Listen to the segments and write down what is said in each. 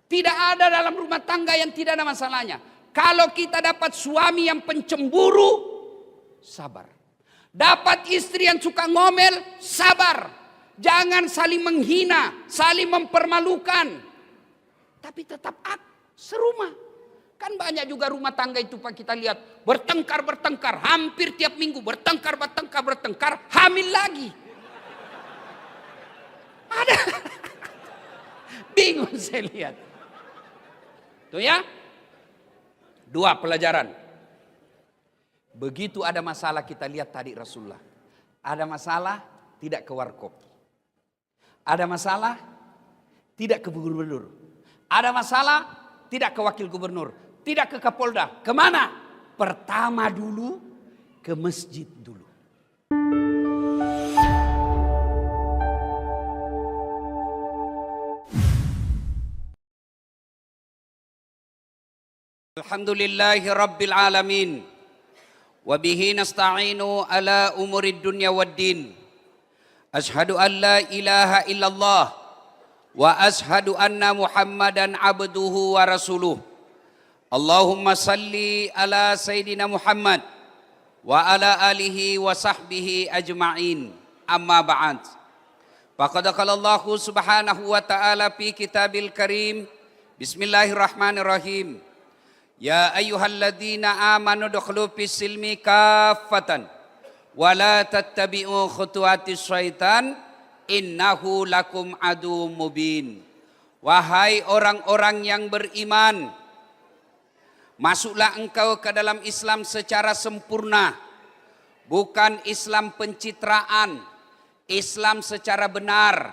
Tidak ada dalam rumah tangga yang tidak ada masalahnya. Kalau kita dapat suami yang pencemburu, sabar. Dapat istri yang suka ngomel, sabar. Jangan saling menghina, saling mempermalukan. Tapi tetap serumah. Kan banyak juga rumah tangga itu Pak, kita lihat bertengkar, hampir tiap minggu bertengkar, hamil lagi. Ada. Bingung saya lihat. Tuh ya. 2 pelajaran. Begitu ada masalah kita lihat tadi Rasulullah. Ada masalah tidak ke warkop. Ada masalah tidak ke gubernur. Ada masalah tidak ke wakil gubernur. Tidak ke Kapolda. Kemana? Pertama dulu ke masjid dulu. Alhamdulillahi Rabbil Alamin. Wabihi nasta'inu ala umurid dunya waddin. Ashhadu an la ilaha illallah. Wa ashhadu anna Muhammadan abduhu wa rasuluh. Allahumma salli ala Sayyidina Muhammad. Wa ala alihi wa sahbihi ajma'in. Amma ba'd. Faqad qala Allahu subhanahu wa ta'ala fi kitabil karim. Bismillahirrahmanirrahim. Ya ayyuhalladzina amanu dukhulu fis silmi kaffatan wa la tattabi'u khutuwatis syaitan innahu lakum aduwwum mubin. Wahai orang-orang yang beriman, masuklah engkau ke dalam Islam secara sempurna, bukan Islam pencitraan, Islam secara benar,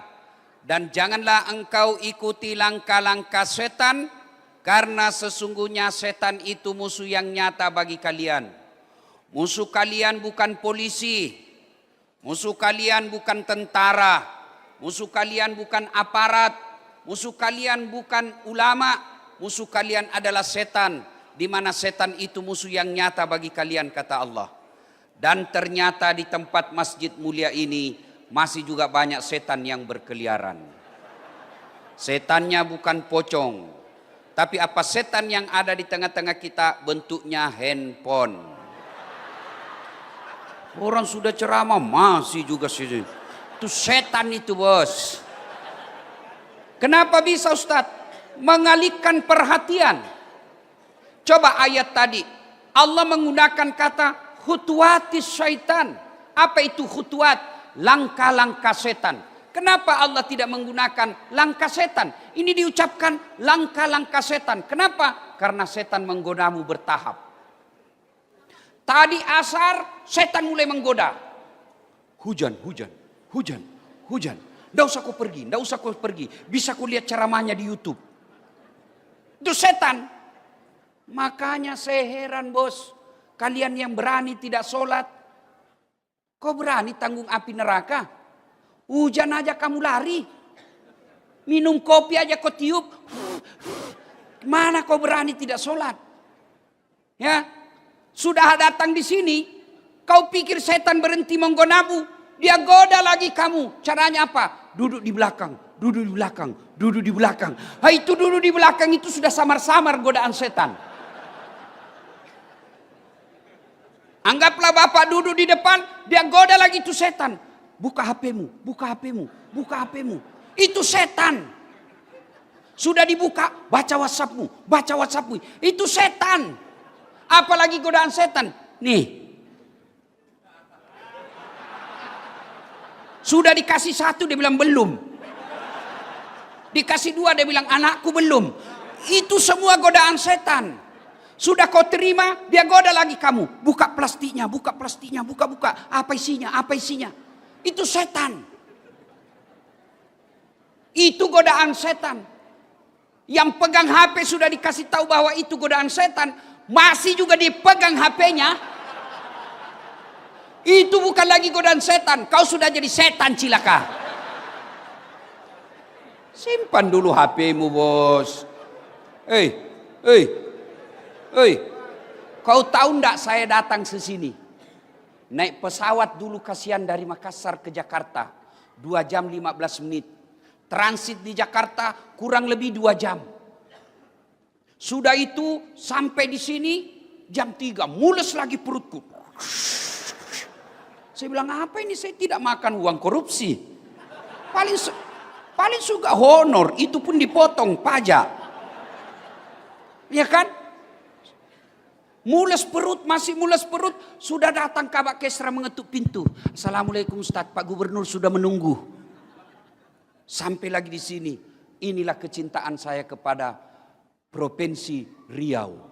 dan janganlah engkau ikuti langkah-langkah setan. Karena sesungguhnya setan itu musuh yang nyata bagi kalian. Musuh kalian bukan polisi. Musuh kalian bukan tentara. Musuh kalian bukan aparat. Musuh kalian bukan ulama. Musuh kalian adalah setan. Di mana setan itu musuh yang nyata bagi kalian, kata Allah. Dan ternyata di tempat masjid mulia ini masih juga banyak setan yang berkeliaran. Setannya bukan pocong. Tapi apa setan yang ada di tengah-tengah kita? Bentuknya handphone. Orang sudah ceramah masih juga sini. Itu setan itu bos. Kenapa bisa Ustadz? Mengalihkan perhatian. Coba ayat tadi. Allah menggunakan kata khutuwatis syaitan. Apa itu khutuwat? Langkah-langkah setan. Kenapa Allah tidak menggunakan langkah setan? Ini diucapkan langkah-langkah setan. Kenapa? Karena setan menggodamu bertahap. Tadi asar setan mulai menggoda. Hujan. Nggak usah kau pergi. Bisa kau lihat ceramahnya di YouTube. Itu setan. Makanya saya heran bos. Kalian yang berani tidak sholat. Kau berani tanggung api neraka? Hujan aja kamu lari. Minum kopi aja kau tiup. Mana kau berani tidak sholat? Ya, sudah datang di sini. Kau pikir setan berhenti menggodamu. Dia goda lagi kamu. Caranya apa? Duduk di belakang. Itu duduk di belakang itu sudah samar-samar godaan setan. Anggaplah bapak duduk di depan. Dia goda lagi itu setan. Buka HPmu. Itu setan. Sudah dibuka, baca WhatsAppmu. Itu setan. Apalagi godaan setan. Nih. Sudah dikasih 1, dia bilang belum. Dikasih 2, dia bilang anakku belum. Itu semua godaan setan. Sudah kau terima, dia goda lagi kamu. Buka plastiknya. Buka. Apa isinya? Itu setan. Itu godaan setan. Yang pegang HP sudah dikasih tahu bahwa itu godaan setan. Masih juga dipegang HP-nya. Itu bukan lagi godaan setan. Kau sudah jadi setan cilaka. Simpan dulu HP-mu bos. Kau tahu enggak saya datang ke sini? Naik pesawat dulu kasihan dari Makassar ke Jakarta. 2 jam 15 menit. Transit di Jakarta kurang lebih 2 jam. Sudah itu sampai di sini jam 3 mules lagi perutku. Saya bilang apa ini, saya tidak makan uang korupsi. Paling suka honor, itu pun dipotong pajak. Ya kan? Mules perut, masih mules perut. Sudah datang Kabak Kesra mengetuk pintu. Assalamualaikum Ustaz, Pak Gubernur sudah menunggu. Sampai lagi di sini. Inilah kecintaan saya kepada Provinsi Riau.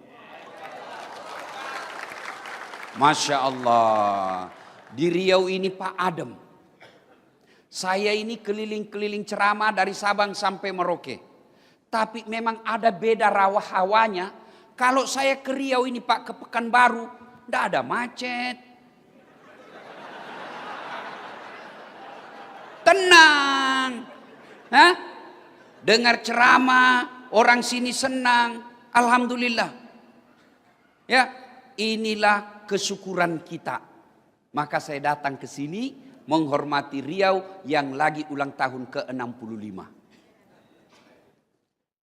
Masya Allah. Di Riau ini Pak adem. Saya ini keliling-keliling ceramah dari Sabang sampai Merauke. Tapi memang ada beda rawa hawanya. Kalau saya ke Riau ini Pak, ke Pekanbaru, tidak ada macet. Tenang. Hah? Dengar ceramah, orang sini senang. Alhamdulillah. Ya, inilah kesyukuran kita. Maka saya datang ke sini menghormati Riau yang lagi ulang tahun ke-65.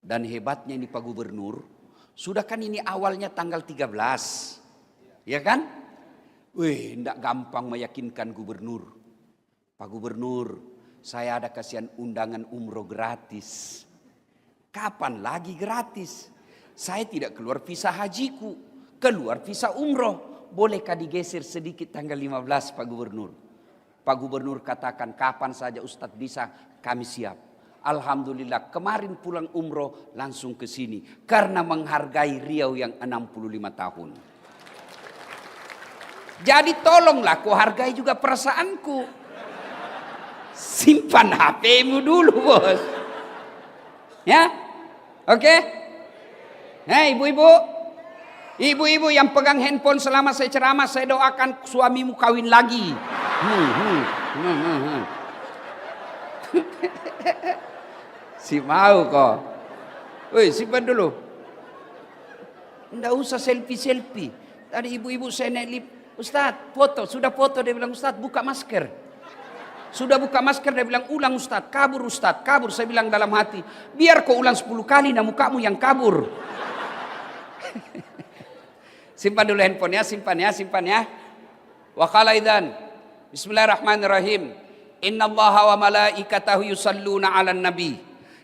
Dan hebatnya ini Pak Gubernur, sudah kan ini awalnya tanggal 13. Ya kan? Wih, tidak gampang meyakinkan Gubernur. Pak Gubernur, saya ada kasihan undangan umroh gratis. Kapan lagi gratis? Saya tidak keluar visa hajiku, keluar visa umroh. Bolehkah digeser sedikit tanggal 15 Pak Gubernur? Pak Gubernur katakan kapan saja Ustadz bisa, kami siap. Alhamdulillah kemarin pulang umroh langsung ke sini. Karena menghargai Riau yang 65 tahun. Jadi tolonglah kau hargai juga perasaanku. Simpan HP-mu dulu bos. Ya, oke? Hei ibu-ibu. Ibu-ibu yang pegang handphone selama saya ceramah, saya doakan suamimu kawin lagi. Si mau kok. Woi, simpan dulu. Nggak usah selfie-selfie. Tadi ibu-ibu saya naik lift. Ustadz, foto. Sudah foto, dia bilang, Ustadz buka masker. Sudah buka masker, dia bilang, ulang Ustadz. Kabur Ustadz, kabur. Saya bilang dalam hati, biar kau ulang 10 kali, nah mukamu yang kabur. Simpan dulu handphone ya, simpan ya. Wa qala idzan. Bismillahirrahmanirrahim. Innallaha wa malaikatahu yusalluna 'alan nabi.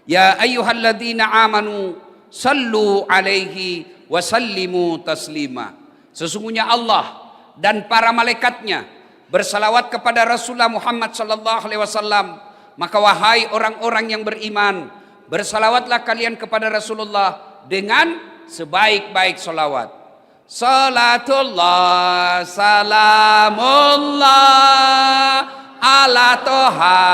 Ya ayyuhalladzina amanu sallu 'alaihi wa sallimu taslima. Sesungguhnya Allah dan para malaikatnya bersalawat kepada Rasulullah Muhammad sallallahu alaihi wasallam. Maka wahai orang-orang yang beriman, bersalawatlah kalian kepada Rasulullah dengan sebaik-baik salawat. Salatullah salamullah ala toha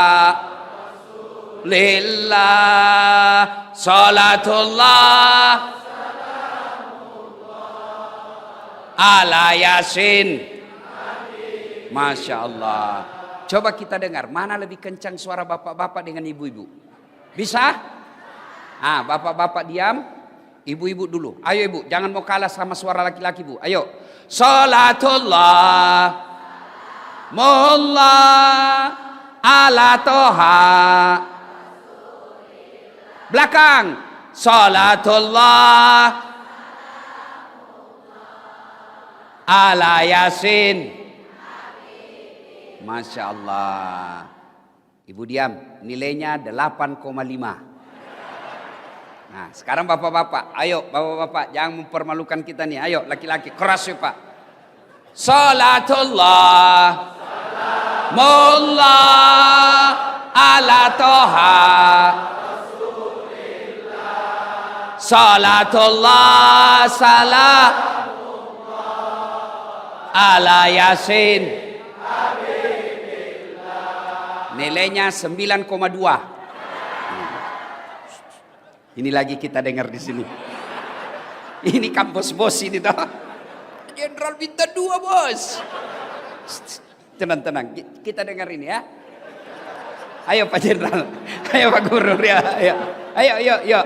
lillah. Salatullah ala yasin. Masya Allah. Coba kita dengar mana lebih kencang suara bapak-bapak dengan ibu-ibu. Bisa? Bapak-bapak diam. Ibu-ibu dulu. Ayo ibu, jangan mau kalah sama suara laki-laki bu. Ayo. Salatullah mullah ala toha. Belakang. Salatullah ala yasin. Masya Allah. Ibu diam. Nilainya 8,5. Nah sekarang bapak-bapak, ayo bapak-bapak jangan mempermalukan kita nih, ayo laki-laki keras ya pak. Salatullah mullah ala toha. Salatullah salam ala yasin. Nilainya 9,2. Ini lagi kita dengar di sini. Ini kampus bos ini toh. Jenderal minta 2 bos. Tenang. Kita dengar ini ya. Ayo Pak Jenderal. Ayo Pak Gubernur ya. Ayo.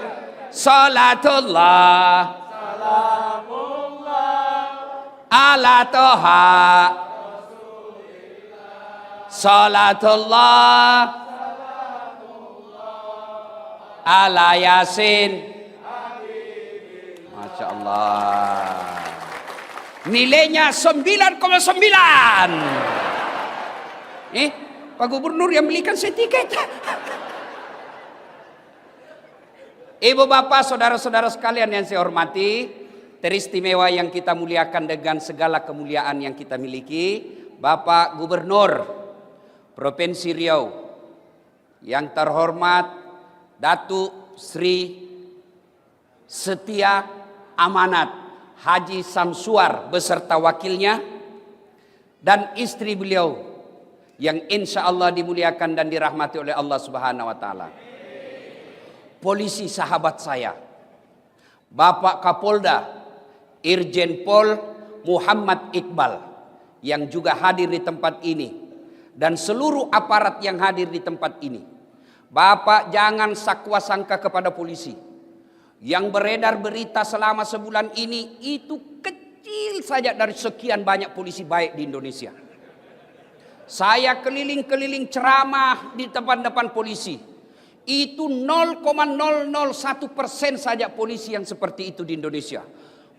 Salatullah. Salamullah. Ala toha. Salatullah. Ala yasin. Masya Allah. Nilainya 9,9. Pak Gubernur yang belikan saya tiket. Ibu bapak saudara-saudara sekalian yang saya hormati, teristimewa yang kita muliakan dengan segala kemuliaan yang kita miliki, Bapak Gubernur Provinsi Riau yang terhormat Datuk Sri Setia Amanat Haji Samsuar beserta wakilnya dan istri beliau yang insya Allah dimuliakan dan dirahmati oleh Allah Subhanahu wa Ta'ala. Polisi sahabat saya, Bapak Kapolda Irjen Pol Muhammad Iqbal yang juga hadir di tempat ini dan seluruh aparat yang hadir di tempat ini. Bapak jangan sakwa sangka kepada polisi. Yang beredar berita selama sebulan ini itu kecil saja dari sekian banyak polisi baik di Indonesia. Saya keliling-keliling ceramah di depan polisi. Itu 0,001% saja polisi yang seperti itu di Indonesia.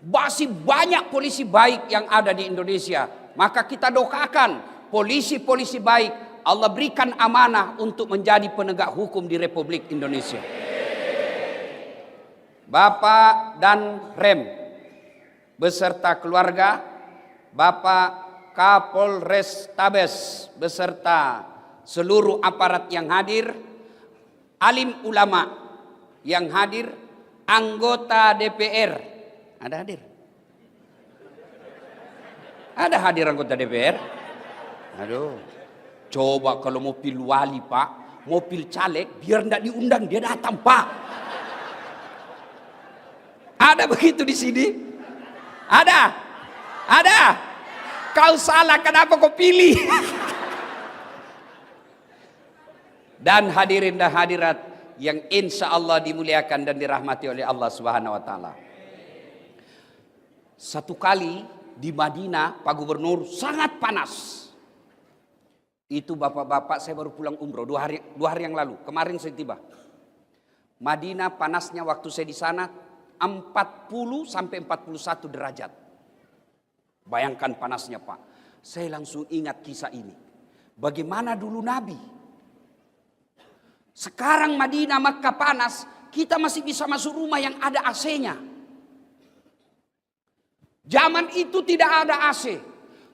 Masih banyak polisi baik yang ada di Indonesia. Maka kita doakan polisi-polisi baik Allah berikan amanah untuk menjadi penegak hukum di Republik Indonesia. Bapak dan Rem beserta keluarga, Bapak Kapolres Tabes beserta seluruh aparat yang hadir, alim ulama yang hadir, anggota DPR. Ada hadir? Ada hadir anggota DPR? Aduh, coba kalau mau pilih wali Pak, mau pilih caleg, biar tidak diundang dia datang Pak. Ada begitu di sini? Ada? Ada? Kau salah, kenapa kau pilih? Dan hadirin dan hadirat yang insya Allah dimuliakan dan dirahmati oleh Allah Subhanahu wa Ta'ala. Satu kali di Madinah, Pak Gubernur, sangat panas. Itu bapak-bapak, saya baru pulang umroh 2 hari yang lalu. Kemarin saya tiba. Madinah panasnya waktu saya di sana 40 sampai 41 derajat. Bayangkan panasnya Pak. Saya langsung ingat kisah ini. Bagaimana dulu Nabi. Sekarang Madinah Makkah panas, kita masih bisa masuk rumah yang ada AC-nya. Zaman itu tidak ada AC.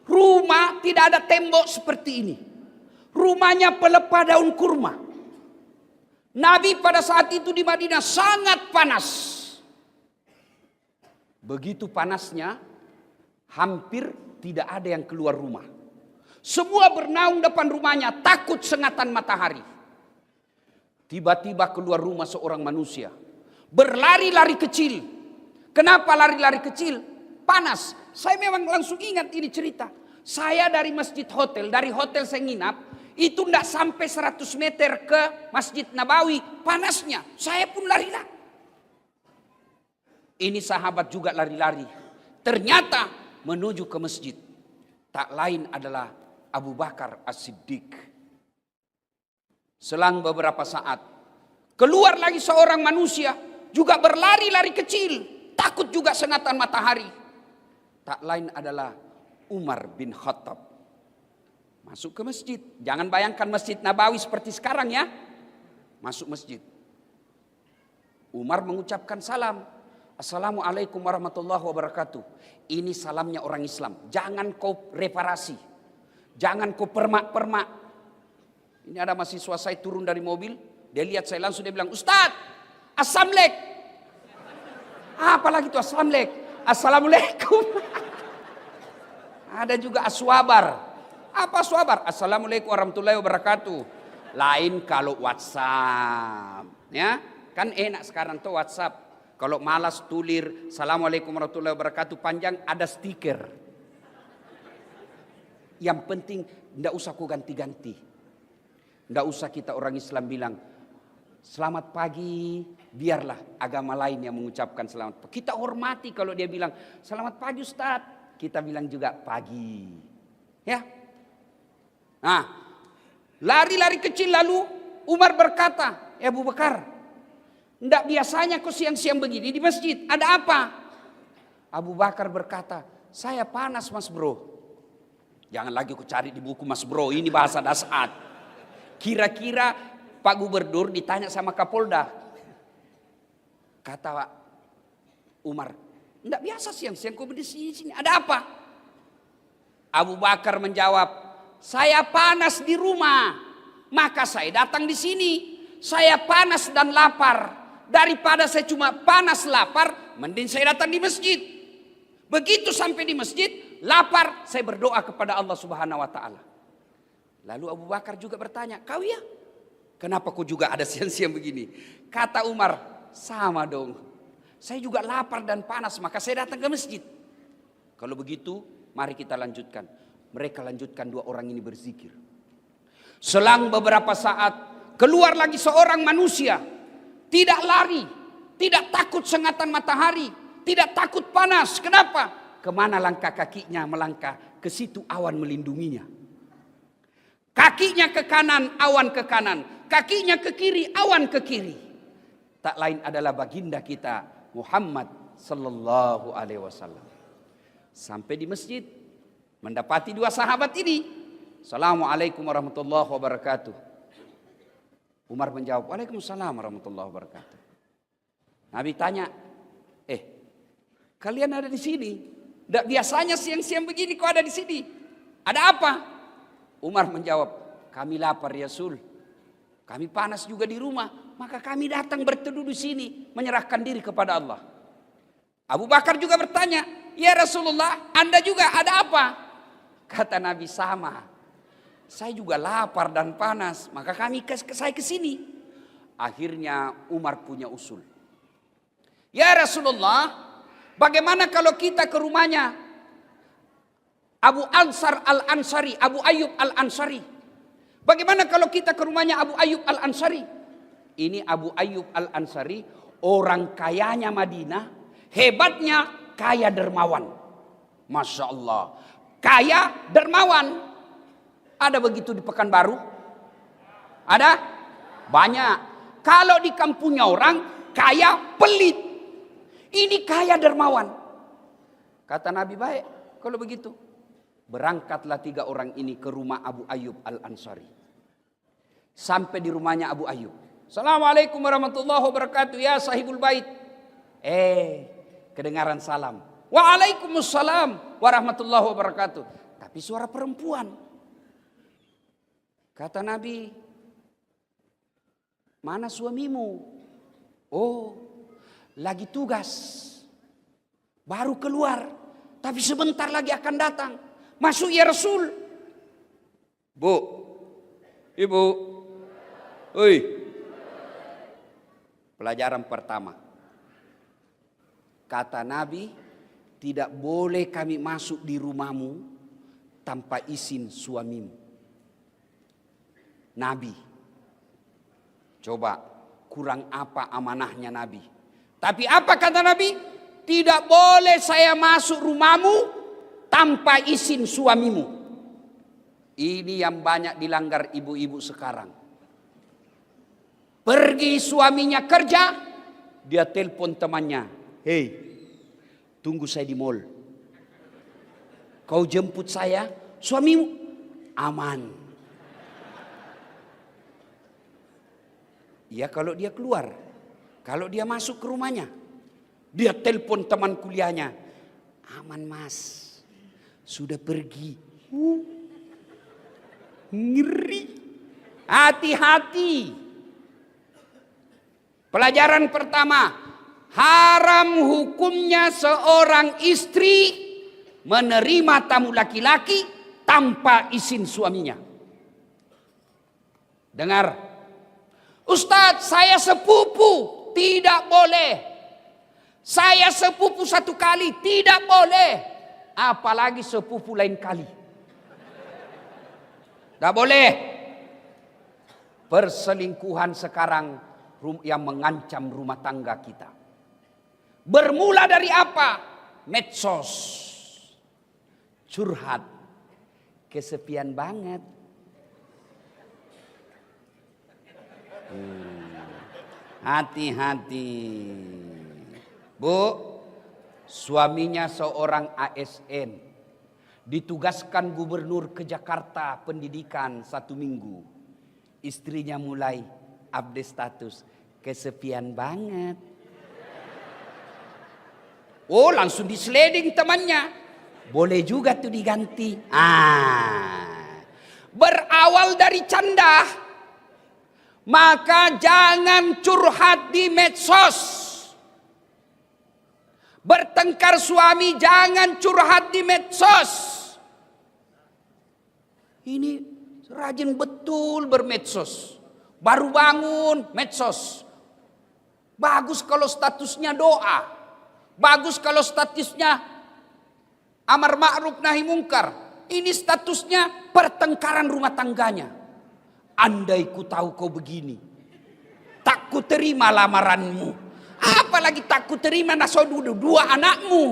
Rumah tidak ada tembok seperti ini. Rumahnya pelepah daun kurma. Nabi pada saat itu di Madinah sangat panas. Begitu panasnya, hampir tidak ada yang keluar rumah. Semua bernaung depan rumahnya, takut sengatan matahari. Tiba-tiba keluar rumah seorang manusia. Berlari-lari kecil. Kenapa lari-lari kecil? Panas. Saya memang langsung ingat ini cerita. Saya dari masjid hotel, dari hotel saya nginap, itu tidak sampai 100 meter ke Masjid Nabawi. Panasnya, saya pun lari-lari. Ini sahabat juga lari-lari. Ternyata menuju ke masjid. Tak lain adalah Abu Bakar As-Siddiq. Selang beberapa saat, keluar lagi seorang manusia, juga berlari-lari kecil, takut juga sengatan matahari. Tak lain adalah Umar bin Khattab. Masuk ke masjid. Jangan bayangkan Masjid Nabawi seperti sekarang ya. Masuk masjid. Umar mengucapkan salam. Assalamualaikum warahmatullahi wabarakatuh. Ini salamnya orang Islam. Jangan kau reparasi. Jangan kau permak-permak. Ini ada mahasiswa saya turun dari mobil. Dia lihat saya langsung dia bilang, Ustadz, Assalamualaikum. Apalagi itu Assalamualaikum. Assalamualaikum. Ada juga aswabar. Apa aswabar? Assalamualaikum warahmatullahi wabarakatuh. Lain kalau WhatsApp. Ya, kan enak sekarang tuh WhatsApp. Kalau malas tulir Assalamualaikum warahmatullahi wabarakatuh panjang ada stiker. Yang penting tidak usah ku ganti-ganti. Tidak usah kita orang Islam bilang selamat pagi. Biarlah agama lain yang mengucapkan selamat pagi. Kita hormati kalau dia bilang selamat pagi Ustadz. Kita bilang juga pagi. Ya. Nah, lari-lari kecil lalu Umar berkata, Abu Bakar, tidak biasanya kau siang-siang begini di masjid. Ada apa? Abu Bakar berkata, saya panas mas bro. Jangan lagi ku cari di buku mas bro, ini bahasa dasar. Kira-kira Pak Gubernur ditanya sama Kapolda. Kata Umar, enggak biasa siang-siang kau di sini, ada apa? Abu Bakar menjawab, saya panas di rumah, maka saya datang di sini. Saya panas dan lapar. Daripada saya cuma panas lapar, mending saya datang di masjid. Begitu sampai di masjid, lapar, saya berdoa kepada Allah Subhanahu wa taala. Lalu Abu Bakar juga bertanya, kau ya? Kenapa kau juga ada siang-siang begini? Kata Umar, sama dong. Saya juga lapar dan panas, maka saya datang ke masjid. Kalau begitu, mari kita lanjutkan. Mereka lanjutkan, dua orang ini berzikir. Selang beberapa saat, keluar lagi seorang manusia. Tidak lari, tidak takut sengatan matahari, tidak takut panas. Kenapa? Kemana langkah kakinya melangkah? Ke situ awan melindunginya. Kakinya ke kanan, awan ke kanan. Kakinya ke kiri, awan ke kiri. Tak lain adalah baginda kita Muhammad sallallahu alaihi wasallam. Sampai di masjid, mendapati dua sahabat ini. Assalamualaikum warahmatullahi wabarakatuh. Umar menjawab, waalaikumsalam warahmatullahi wabarakatuh. Nabi tanya, kalian ada di sini? Tidak biasanya siang-siang begini kau ada di sini. Ada apa? Umar menjawab, kami lapar ya Rasul. Kami panas juga di rumah. Maka kami datang berteduh di sini. Menyerahkan diri kepada Allah. Abu Bakar juga bertanya, ya Rasulullah, Anda juga ada apa? Kata Nabi, sama. Saya juga lapar dan panas, maka saya ke sini. Akhirnya Umar punya usul. Ya Rasulullah, bagaimana kalau kita ke rumahnya Abu Ansar Al-Ansari, Abu Ayyub Al-Ansari? Bagaimana kalau kita ke rumahnya Abu Ayyub Al-Ansari? Ini Abu Ayyub Al-Ansari, orang kayanya Madinah, hebatnya kaya dermawan. Masya Allah, kaya dermawan. Ada begitu di Pekanbaru? Ada? Banyak. Kalau di kampungnya orang, kaya pelit. Ini kaya dermawan. Kata Nabi, baik kalau begitu. Berangkatlah 3 orang ini ke rumah Abu Ayyub Al-Ansari. Sampai di rumahnya Abu Ayyub. Assalamualaikum warahmatullahi wabarakatuh. Ya sahibul bait. Kedengaran salam. Waalaikumsalam warahmatullahi wabarakatuh. Tapi suara perempuan. Kata Nabi, mana suamimu? Oh, lagi tugas. Baru keluar. Tapi sebentar lagi akan datang. Masuk ya Rasul. Bu, ibu. Oi. Pelajaran pertama. Kata Nabi, tidak boleh kami masuk di rumahmu tanpa izin suamimu. Nabi. Coba kurang apa amanahnya Nabi. Tapi apa kata Nabi? Tidak boleh saya masuk rumahmu tanpa izin suamimu. Ini yang banyak dilanggar ibu-ibu sekarang. Pergi suaminya kerja, dia telepon temannya. Hei, tunggu saya di mall. Kau jemput saya, suamimu aman. Ya kalau dia keluar, kalau dia masuk ke rumahnya, dia telepon teman kuliahnya, aman mas, sudah pergi. Ngeri, hati-hati. Pelajaran pertama, haram hukumnya seorang istri menerima tamu laki-laki tanpa izin suaminya. Dengar. Ustadz, saya sepupu, tidak boleh. Saya sepupu 1 kali, tidak boleh. Apalagi sepupu lain kali. Tidak boleh. Perselingkuhan sekarang yang mengancam rumah tangga kita. Bermula dari apa? Medsos. Curhat. Kesepian banget. Hati-hati. Bu, Suaminya seorang ASN. Ditugaskan gubernur ke Jakarta pendidikan 1 minggu. Istrinya mulai update status. Kesepian banget. Oh, langsung di-sliding temannya. Boleh juga tuh diganti. Berawal dari canda. Maka jangan curhat di medsos. Bertengkar suami jangan curhat di medsos. Ini rajin betul bermedsos. Baru bangun medsos. Bagus kalau statusnya doa. Bagus kalau statusnya amar ma'ruf nahi mungkar. Ini statusnya pertengkaran rumah tangganya. Andai ku tahu kau begini, tak ku terima lamaranmu. Apalagi tak ku terima nasodudu 2 anakmu.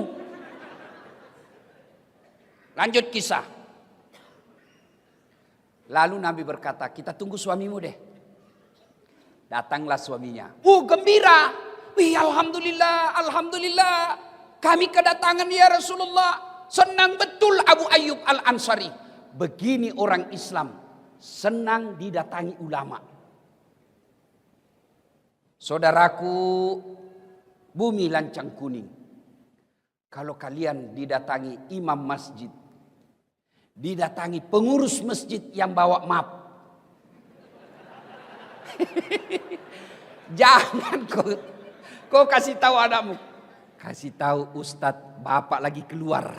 Lanjut kisah. Lalu Nabi berkata, kita tunggu suamimu deh. Datanglah suaminya. Gembira. Wih, alhamdulillah, alhamdulillah. Kami kedatangan ya Rasulullah. Senang betul Abu Ayyub Al-Ansari. Begini orang Islam. Senang didatangi ulama. Saudaraku, bumi lancang kuning. Kalau kalian didatangi imam masjid, didatangi pengurus masjid yang bawa map, jangan kau kasih tahu anakmu. Kasih tahu Ustadz, bapak lagi keluar.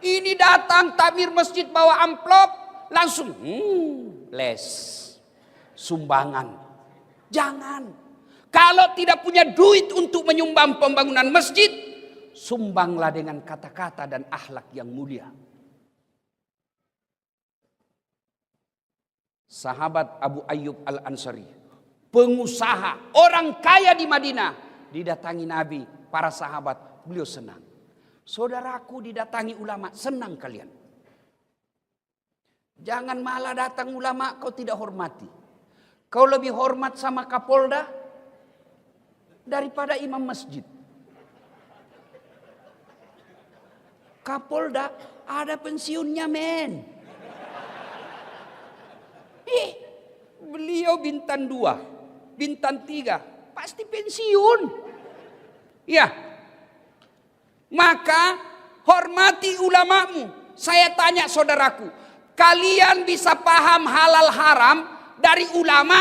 Ini datang takmir masjid bawa amplop, langsung les sumbangan. Jangan. Kalau tidak punya duit untuk menyumbang pembangunan masjid, sumbanglah dengan kata-kata dan akhlak yang mulia. Sahabat Abu Ayyub Al-Ansari, pengusaha, orang kaya di Madinah, didatangi Nabi, para sahabat, beliau senang. Saudaraku didatangi ulama, senang kalian. Jangan malah datang ulama kau tidak hormati. Kau lebih hormat sama Kapolda daripada imam masjid. Kapolda ada pensiunnya men. Beliau bintang 2, bintang 3, pasti pensiun. Ya. Maka hormati ulamamu. Saya tanya saudaraku, kalian bisa paham halal haram dari ulama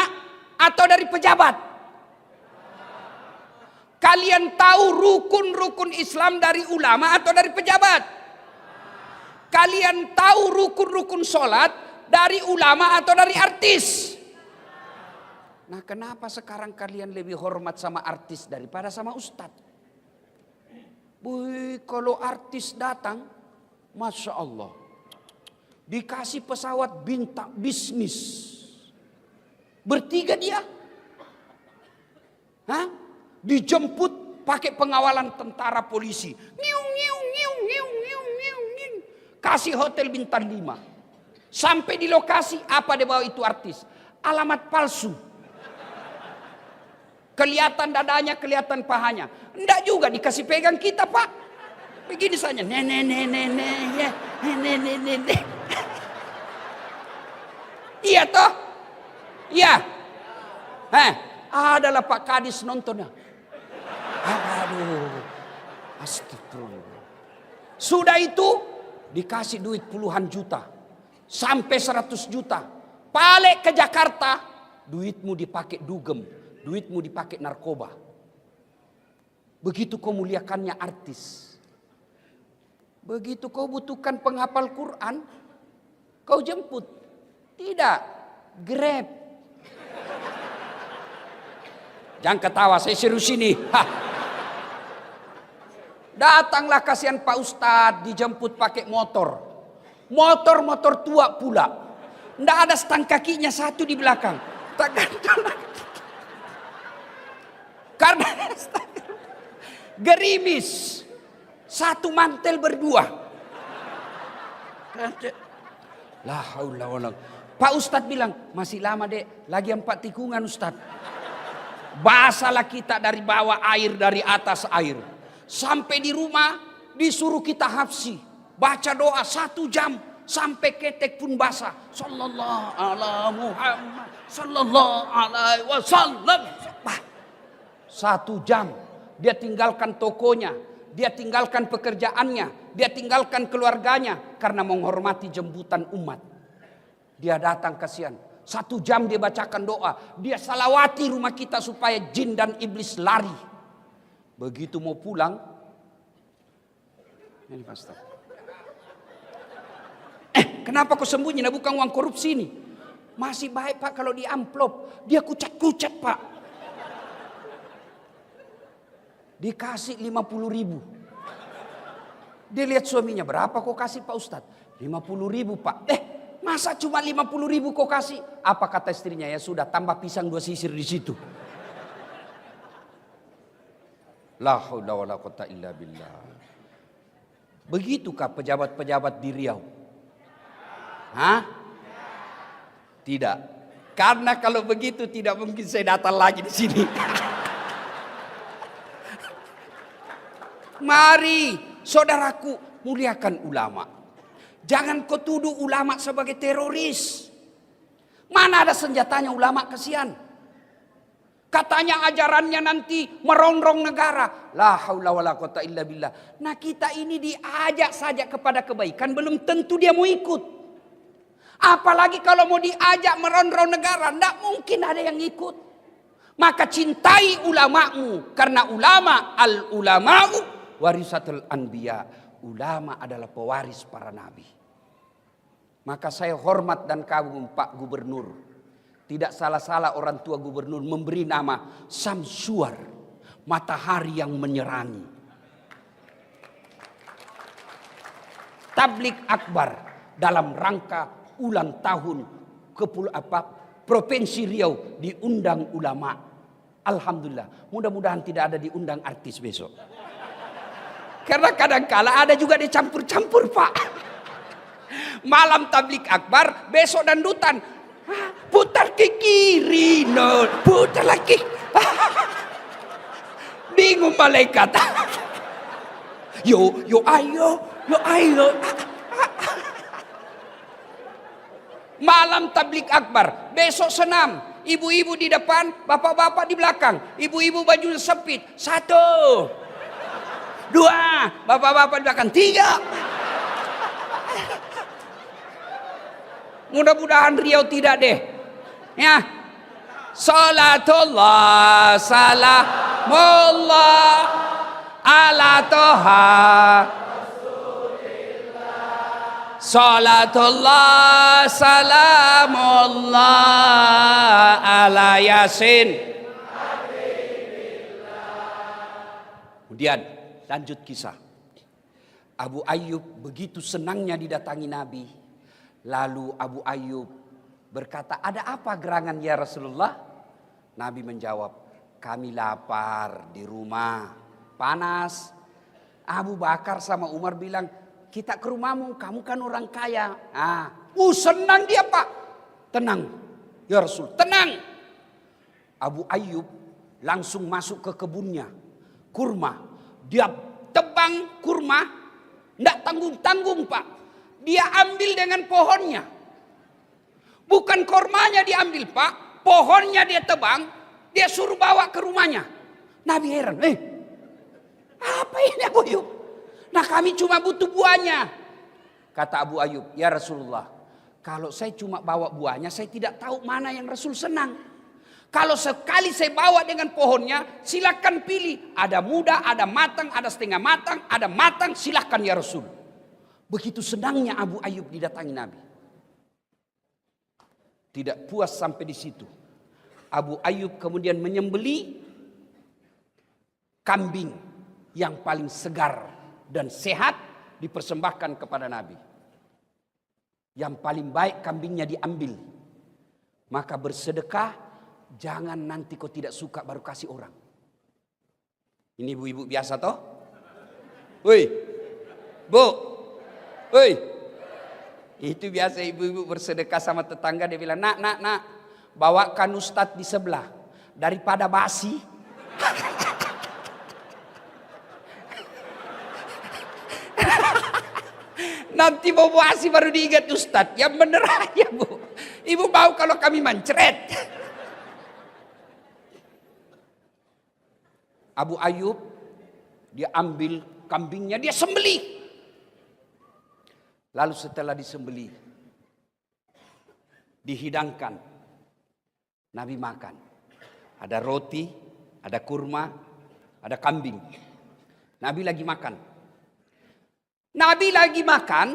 atau dari pejabat? Kalian tahu rukun-rukun Islam dari ulama atau dari pejabat? Kalian tahu rukun-rukun sholat dari ulama atau dari artis? Nah, kenapa sekarang kalian lebih hormat sama artis daripada sama ustadz? Kalau artis datang, Masya Allah, dikasih pesawat bintang bisnis. Bertiga dia. Dijemput pakai pengawalan tentara polisi. Kasih hotel bintang 5. Sampai di lokasi, apa dia bawa itu artis? Alamat palsu. Kelihatan dadanya, kelihatan pahanya. Enggak juga dikasih pegang kita, Pak. Begini saja. Iya toh? Iya. Adalah Pak Kadis nontonnya. Aduh. Astagfirullah. Sudah itu dikasih duit puluhan juta. Sampai 100 juta. Balik ke Jakarta, duitmu dipakai dugem. Duitmu dipakai narkoba. Begitu kau muliakannya artis. Begitu kau butuhkan penghafal Quran, kau jemput. Tidak, Grab. Jangan ketawa, saya serius ini. Datanglah kasihan Pak Ustadz, dijemput pakai motor. Motor tua pula. Tidak ada stang kakinya, 1 di belakang. Karena gerimis. 1 mantel berdua. La haula wala. Pak Ustadz bilang, masih lama dek, lagi 4 tikungan Ustadz. Basalah kita dari bawah air, dari atas air. Sampai di rumah disuruh kita hafsi. Baca doa 1 jam. Sampai ketek pun basah. Sallallahu ala Muhammad. Sallallahu alaihi wasallam. 1 jam. Dia tinggalkan tokonya. Dia tinggalkan pekerjaannya. Dia tinggalkan keluarganya. Karena menghormati jemputan umat. Dia datang kasihan. 1 jam dia bacakan doa. Dia salawati rumah kita supaya jin dan iblis lari. Begitu mau pulang. Ini pastor. Kenapa kau sembunyi? Nah, bukan uang korupsi ini. Masih baik Pak kalau di amplop. Dia kucat-kucat Pak. Dikasih 50.000. Dia lihat suaminya, berapa kau kasih Pak Ustadz? 50.000 Pak. Masa cuma 50.000 kau kasih? Apa kata istrinya? Ya sudah, tambah pisang 2 sisir di situ. La haula wala quwata illa billah. Begitukah pejabat-pejabat di Riau? Hah? Tidak. Karena kalau begitu tidak mungkin saya datang lagi di sini. Mari saudaraku muliakan ulama. Jangan kau tuduh ulama sebagai teroris. Mana ada senjatanya ulama, kesian. Katanya ajarannya nanti merongrong negara. La haula wala quwata illa billah. Nah kita ini diajak saja kepada kebaikan. Belum tentu dia mau ikut. Apalagi kalau mau diajak merongrong negara. Tidak mungkin ada yang ikut. Maka cintai ulamamu. Karena ulama al-ulama'u warisatul anbiya. Ulama adalah pewaris para nabi. Maka saya hormat dan kagum Pak Gubernur. Tidak salah-salah orang tua gubernur memberi nama Samsuar. Matahari yang menyerangi. Tablik Akbar dalam rangka ulang tahun Provinsi Riau diundang ulama. Alhamdulillah. Mudah-mudahan tidak ada diundang artis besok. Karena kadang-kala ada juga dicampur-campur Pak. Malam tablik akbar, besok dandutan. Putar ke kiri, no. Putar lagi. Bingung malaikat. Yo ayo. Malam tablik akbar, besok senam. Ibu-ibu di depan, bapak-bapak di belakang. Ibu-ibu baju sempit. 1, 2, bapak-bapak di belakang. 3. Mudah-mudahan Riau tidak deh. Ya. Salatullah salamullah ala toha. Salatullah salamullah ala Yasin. Kemudian lanjut kisah. Abu Ayyub begitu senangnya didatangi Nabi. Lalu Abu Ayyub berkata, ada apa gerangan ya Rasulullah? Nabi menjawab, kami lapar di rumah, panas. Abu Bakar sama Umar bilang, kita ke rumahmu, kamu kan orang kaya. Senang dia Pak. Tenang ya Rasul, tenang. Abu Ayyub langsung masuk ke kebunnya, kurma. Dia tebang kurma, tidak tanggung-tanggung Pak. Dia ambil dengan pohonnya. Bukan kormanya diambil Pak. Pohonnya dia tebang. Dia suruh bawa ke rumahnya. Nabi heran. Apa ini Abu Ayyub? Nah kami cuma butuh buahnya. Kata Abu Ayyub. Ya Rasulullah. Kalau saya cuma bawa buahnya. Saya tidak tahu mana yang Rasul senang. Kalau sekali saya bawa dengan pohonnya. Silakan pilih. Ada muda, ada matang, ada setengah matang. Ada matang, silakan ya Rasul. Begitu senangnya Abu Ayyub didatangi Nabi. Tidak puas sampai di situ. Abu Ayyub kemudian menyembeli kambing yang paling segar dan sehat dipersembahkan kepada Nabi. Yang paling baik kambingnya diambil. Maka bersedekah, jangan nanti kau tidak suka baru kasih orang. Ini ibu-ibu biasa toh? Woi, Bu. Woi, itu biasa ibu-ibu bersedekah sama tetangga. Dia bilang, nak, bawakan ustadz di sebelah. Daripada basi. Nanti mau puasi baru diingat Ustadz. Yang bener aja Bu. Ibu mau kalau kami mencret. Abu Ayyub, dia ambil kambingnya, dia sembelih. Lalu setelah disembelih, dihidangkan. Nabi makan. Ada roti, ada kurma, ada kambing. Nabi lagi makan. Nabi lagi makan,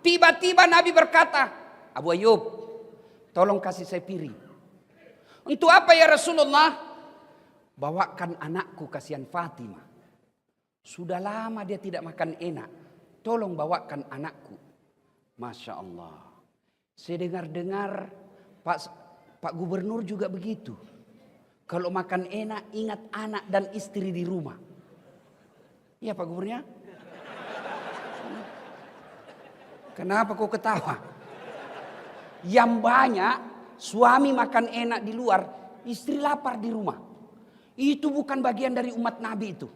tiba-tiba Nabi berkata, Abu Ayyub, tolong kasih saya piring. Untuk apa ya Rasulullah? Bawakan anakku, kasihan Fatimah. Sudah lama dia tidak makan enak. Tolong bawakan anakku. Masya Allah. Saya dengar-dengar Pak Gubernur juga begitu. Kalau makan enak ingat anak dan istri di rumah. Iya Pak Gubernur. Kenapa kau ketawa? Yang banyak suami makan enak di luar, istri lapar di rumah. Itu bukan bagian dari umat Nabi itu.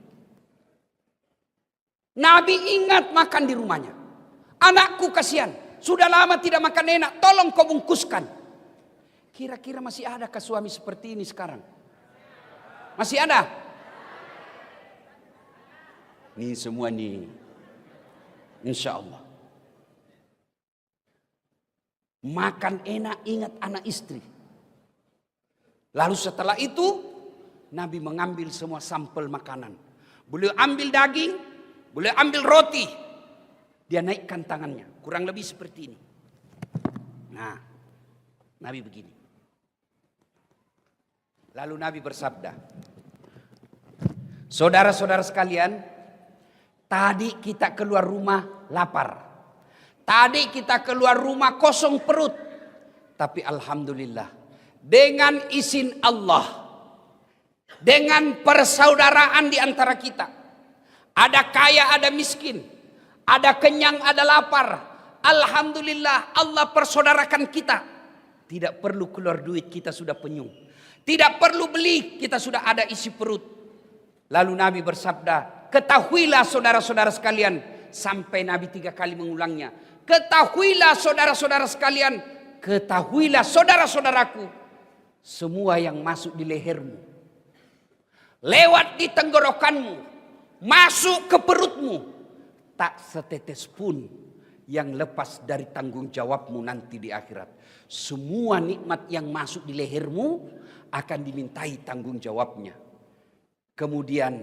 Nabi ingat makan di rumahnya. Anakku kasihan, sudah lama tidak makan enak, tolong kau bungkuskan. Kira-kira masih adakah suami seperti ini sekarang? Masih ada? Nih semua nih. Insya Allah. Makan enak ingat anak istri. Lalu setelah itu Nabi mengambil semua sampel makanan. Beliau ambil daging, beliau ambil roti. Dia naikkan tangannya, kurang lebih seperti ini. Nah, Nabi begini. Lalu Nabi bersabda, saudara-saudara sekalian, tadi kita keluar rumah lapar. Tadi kita keluar rumah kosong perut. Tapi alhamdulillah, dengan izin Allah, dengan persaudaraan di antara kita. Ada kaya, ada miskin. Ada kenyang, ada lapar. Alhamdulillah Allah persaudarakan kita. Tidak perlu keluar duit, kita sudah penyung. Tidak perlu beli, kita sudah ada isi perut. Lalu Nabi bersabda, ketahuilah saudara-saudara sekalian. Sampai Nabi 3 kali mengulangnya. Ketahuilah saudara-saudara sekalian. Ketahuilah saudara-saudaraku. Semua yang masuk di lehermu, lewat di tenggorokanmu, masuk ke perutmu, tak setetes pun yang lepas dari tanggung jawabmu nanti di akhirat. Semua nikmat yang masuk di lehermu akan dimintai tanggung jawabnya. Kemudian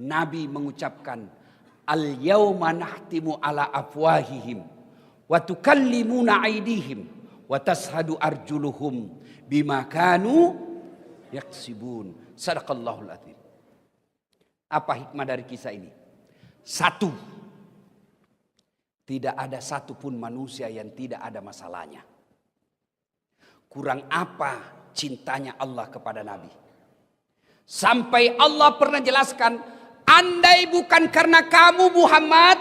Nabi mengucapkan, al-yawma nahtimu ala afwahihim wa tukallimuna aydihim wa tashhadu arjuluhum bima kanu yaksibun. Sadaqallahul adzim. Apa hikmah dari kisah ini? Satu, tidak ada satupun manusia yang tidak ada masalahnya. Kurang apa cintanya Allah kepada Nabi? Sampai Allah pernah jelaskan, andai bukan karena kamu Muhammad,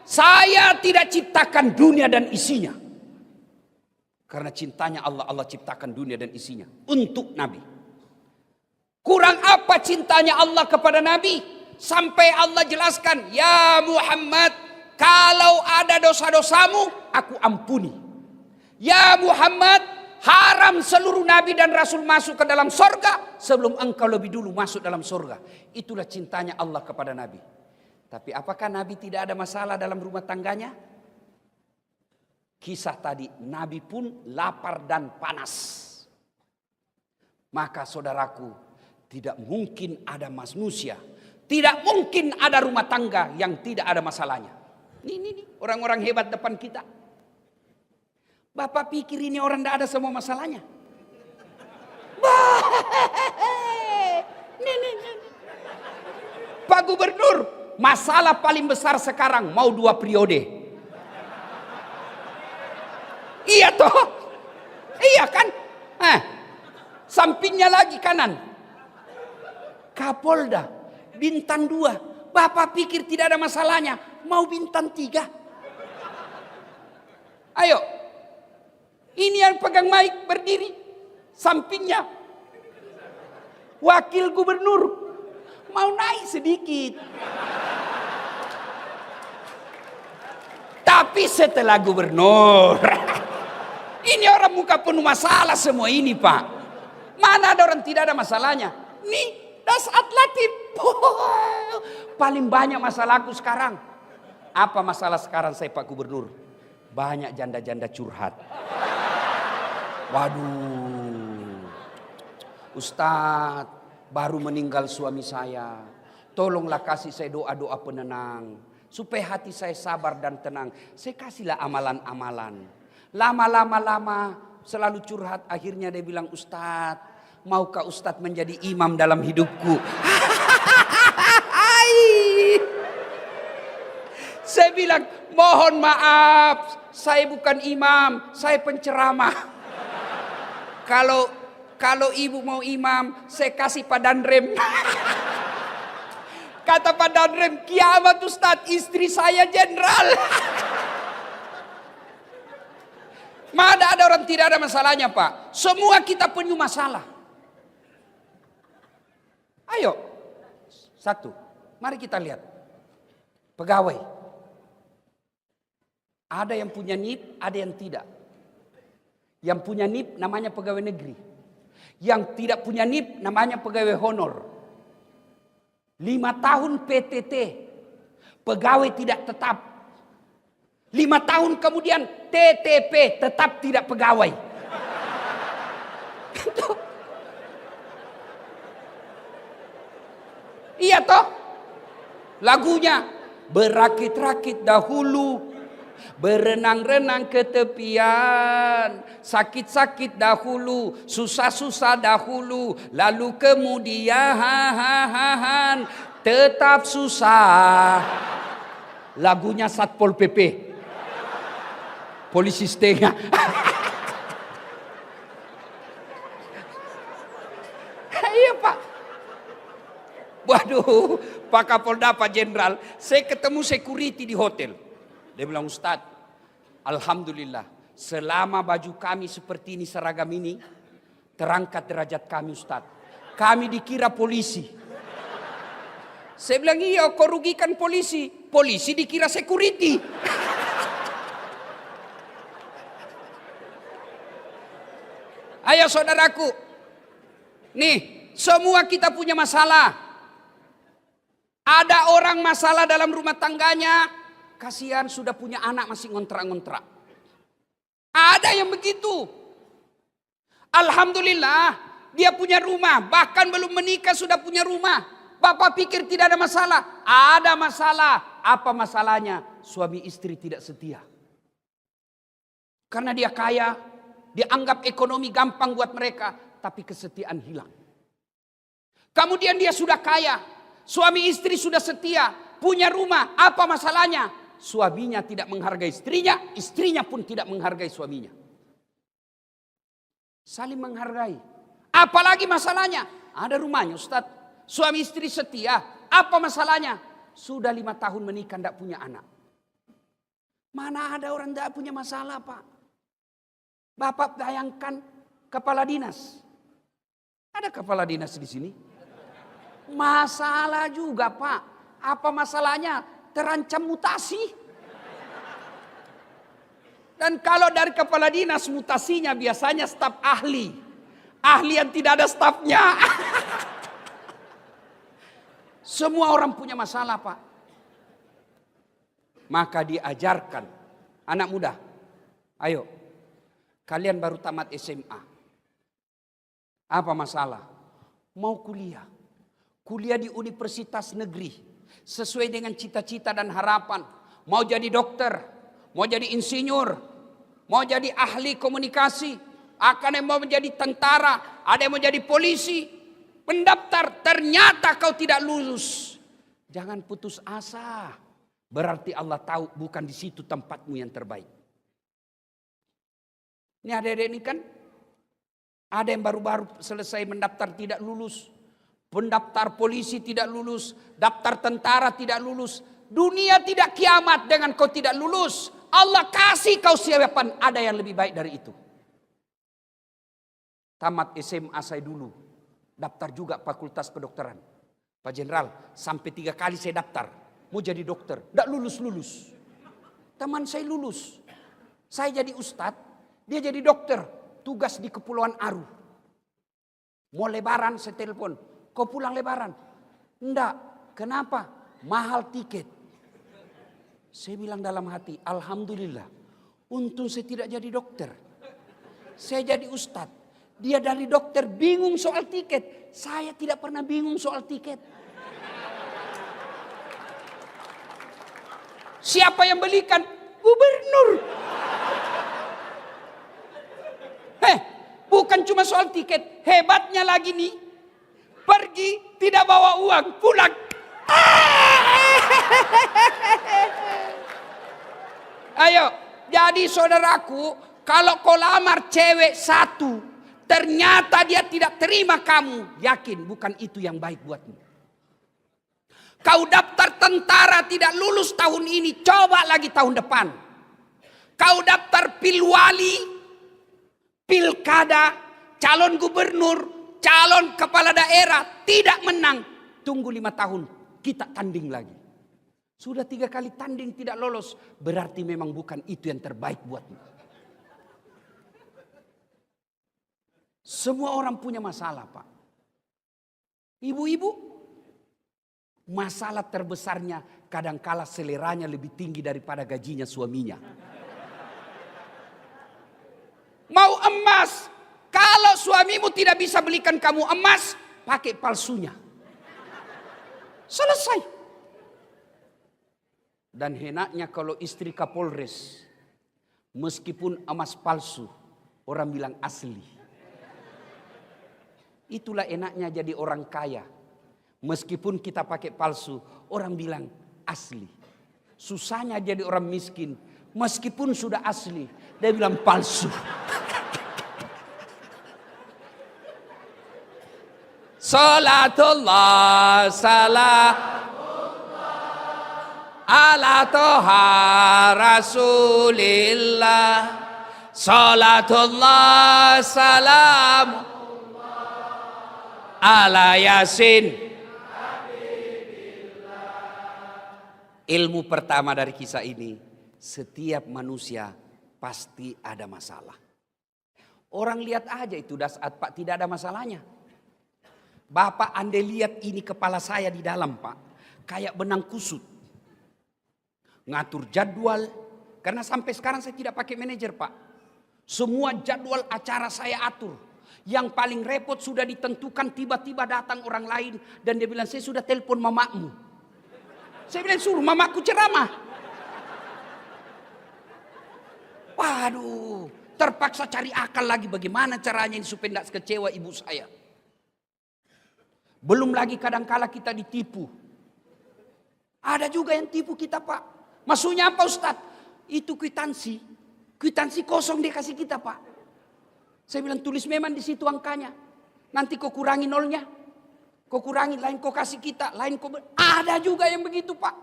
saya tidak ciptakan dunia dan isinya. Karena cintanya Allah, Allah ciptakan dunia dan isinya untuk Nabi. Kurang apa cintanya Allah kepada Nabi? Sampai Allah jelaskan, ya Muhammad, kalau ada dosa-dosamu, aku ampuni. Ya Muhammad, haram seluruh Nabi dan Rasul masuk ke dalam sorga sebelum engkau lebih dulu masuk dalam sorga. Itulah cintanya Allah kepada Nabi. Tapi apakah Nabi tidak ada masalah dalam rumah tangganya? Kisah tadi, Nabi pun lapar dan panas. Maka saudaraku, tidak mungkin ada manusia, tidak mungkin ada rumah tangga yang tidak ada masalahnya. Ini orang-orang hebat depan kita. Bapak pikir ini orang tidak ada semua masalahnya? Pak Gubernur, masalah paling besar sekarang mau 2 periode. Iya toh? Iya kan? Sampingnya lagi kanan. Kapolda, bintang 2. Bapak pikir tidak ada masalahnya, mau bintang 3. Ayo. Ini yang pegang mic berdiri. Sampingnya wakil gubernur. Mau naik sedikit. Tapi Tapi setelah gubernur. Ini orang muka penuh masalah semua ini, Pak. Mana ada orang tidak ada masalahnya? Nih, Dasat Latif. Paling banyak masalahku sekarang. Apa masalah sekarang saya, Pak Gubernur? Banyak janda-janda curhat. Waduh. Ustadz, baru meninggal suami saya. Tolonglah kasih saya doa-doa penenang. Supaya hati saya sabar dan tenang. Saya kasihlah amalan-amalan. Lama selalu curhat. Akhirnya dia bilang, Ustadz, maukah Ustadz menjadi imam dalam hidupku? Saya bilang, mohon maaf, saya bukan imam, saya penceramah. Kalau ibu mau imam, saya kasih Pak Danrem. Kata Pak Danrem, kiamat Ustadz, istri saya jenderal. Mana ada orang tidak ada masalahnya, Pak? Semua kita punya masalah. Ayo, satu, mari kita lihat. Pegawai. Ada yang punya NIP, ada yang tidak. Yang punya NIP namanya pegawai negeri. Yang tidak punya NIP namanya pegawai honor. 5 tahun PTT, pegawai tidak tetap. 5 tahun kemudian TTP, tetap tidak pegawai. Iya toh? Lagunya, berakit-rakit dahulu, berenang-renang ke tepian, sakit-sakit dahulu, susah-susah dahulu, lalu kemudian tetap susah. Lagunya Satpol PP, polisi setengah. Iya, Pak. Waduh, Pak Kapolda, Pak Jenderal, saya ketemu security di hotel. Dia bilang, Ustadz, alhamdulillah, selama baju kami seperti ini, seragam ini, terangkat derajat kami, Ustadz. Kami dikira polisi. Saya bilang, iya, kau rugikan polisi. Polisi dikira security. Ayo saudaraku, nih, semua kita punya masalah. Ada orang masalah dalam rumah tangganya, kasihan sudah punya anak masih ngontrak-ngontrak. Ada yang begitu. Alhamdulillah dia punya rumah. Bahkan belum menikah sudah punya rumah. Bapak pikir tidak ada masalah? Ada masalah. Apa masalahnya? Suami istri tidak setia. Karena dia kaya. Dianggap ekonomi gampang buat mereka. Tapi kesetiaan hilang. Kemudian dia sudah kaya. Suami istri sudah setia. Punya rumah. Apa masalahnya? Suaminya tidak menghargai istrinya, istrinya pun tidak menghargai suaminya. Saling menghargai. Apalagi masalahnya? Ada rumahnya, Ustadz. Suami istri setia. Apa masalahnya? Sudah 5 tahun menikah, tidak punya anak. Mana ada orang tidak punya masalah, Pak? Bapak bayangkan kepala dinas. Ada kepala dinas di sini? Masalah juga, Pak. Apa masalahnya? Terancam mutasi. Dan kalau dari kepala dinas mutasinya biasanya staf ahli. Ahli yang tidak ada stafnya. Semua orang punya masalah, Pak. Maka diajarkan. Anak muda, ayo. Kalian baru tamat SMA. Apa masalah? Mau kuliah. Kuliah di universitas negeri. Sesuai dengan cita-cita dan harapan. Mau jadi dokter, mau jadi insinyur, mau jadi ahli komunikasi, akan yang mau menjadi tentara, ada yang mau jadi polisi. Pendaftar, ternyata kau tidak lulus. Jangan putus asa. Berarti Allah tahu bukan di situ tempatmu yang terbaik. Ini adik-adik ini kan, ada yang baru-baru selesai mendaftar tidak lulus. Pendaftar polisi tidak lulus, daftar tentara tidak lulus. Dunia tidak kiamat dengan kau tidak lulus. Allah kasih kau siapan, ada yang lebih baik dari itu. Tamat SMA saya dulu, daftar juga fakultas kedokteran. Pak Jenderal, sampai 3 kali saya daftar, mau jadi dokter, tidak lulus-lulus. Teman saya lulus. Saya jadi ustadz, dia jadi dokter. Tugas di Kepulauan Aru. Mau lebaran saya telepon. Kau pulang lebaran? Enggak. Kenapa? Mahal tiket. Saya bilang dalam hati, alhamdulillah. Untung saya tidak jadi dokter. Saya jadi ustadz. Dia dari dokter bingung soal tiket. Saya tidak pernah bingung soal tiket. Siapa yang belikan? Gubernur. Bukan cuma soal tiket. Hebatnya lagi nih. Pergi tidak bawa uang. Pulang. Ayo. Jadi saudaraku. Kalau kau lamar cewek satu. Ternyata dia tidak terima kamu. Yakin bukan itu yang baik buatmu. Kau daftar tentara tidak lulus tahun ini. Coba lagi tahun depan. Kau daftar pilwali, pilkada, calon gubernur, calon kepala daerah. Tidak menang. Tunggu 5 tahun. Kita tanding lagi. Sudah 3 kali tanding tidak lolos. Berarti memang bukan itu yang terbaik buatmu. Semua orang punya masalah, Pak. Ibu-ibu, masalah terbesarnya kadangkala seleranya lebih tinggi daripada gajinya suaminya. Mau emas, kalau suamimu tidak bisa belikan kamu emas, pakai palsunya. Selesai. Dan henaknya kalau istri Kapolres, meskipun emas palsu, orang bilang asli. Itulah enaknya jadi orang kaya. Meskipun kita pakai palsu, orang bilang asli. Susahnya jadi orang miskin. Meskipun sudah asli, dia bilang palsu. Salatullah salam ala toha rasulillah. Salatullah salam ala Yasin. Ilmu pertama dari kisah ini, setiap manusia pasti ada masalah. Orang lihat aja itu Dasat, Pak, tidak ada masalahnya. Bapak anda lihat ini kepala saya di dalam, Pak, kayak benang kusut. Ngatur jadwal, karena sampai sekarang saya tidak pakai manajer, Pak. Semua jadwal acara saya atur. Yang paling repot sudah ditentukan, tiba-tiba datang orang lain dan dia bilang, saya sudah telepon mamamu. Saya bilang, suruh mamaku ceramah. Waduh, terpaksa cari akal lagi bagaimana caranya ini supaya tidak kecewa ibu saya. Belum lagi kadangkala kita ditipu. Ada juga yang tipu kita, Pak. Maksudnya apa, Ustadz? Itu kwitansi. Kwitansi kosong dia kasih kita, Pak. Saya bilang, tulis memang di situ angkanya. Nanti kau kurangi nolnya. Kau kurangi, lain kau kasih kita. Lain kau... Ada juga yang begitu, Pak.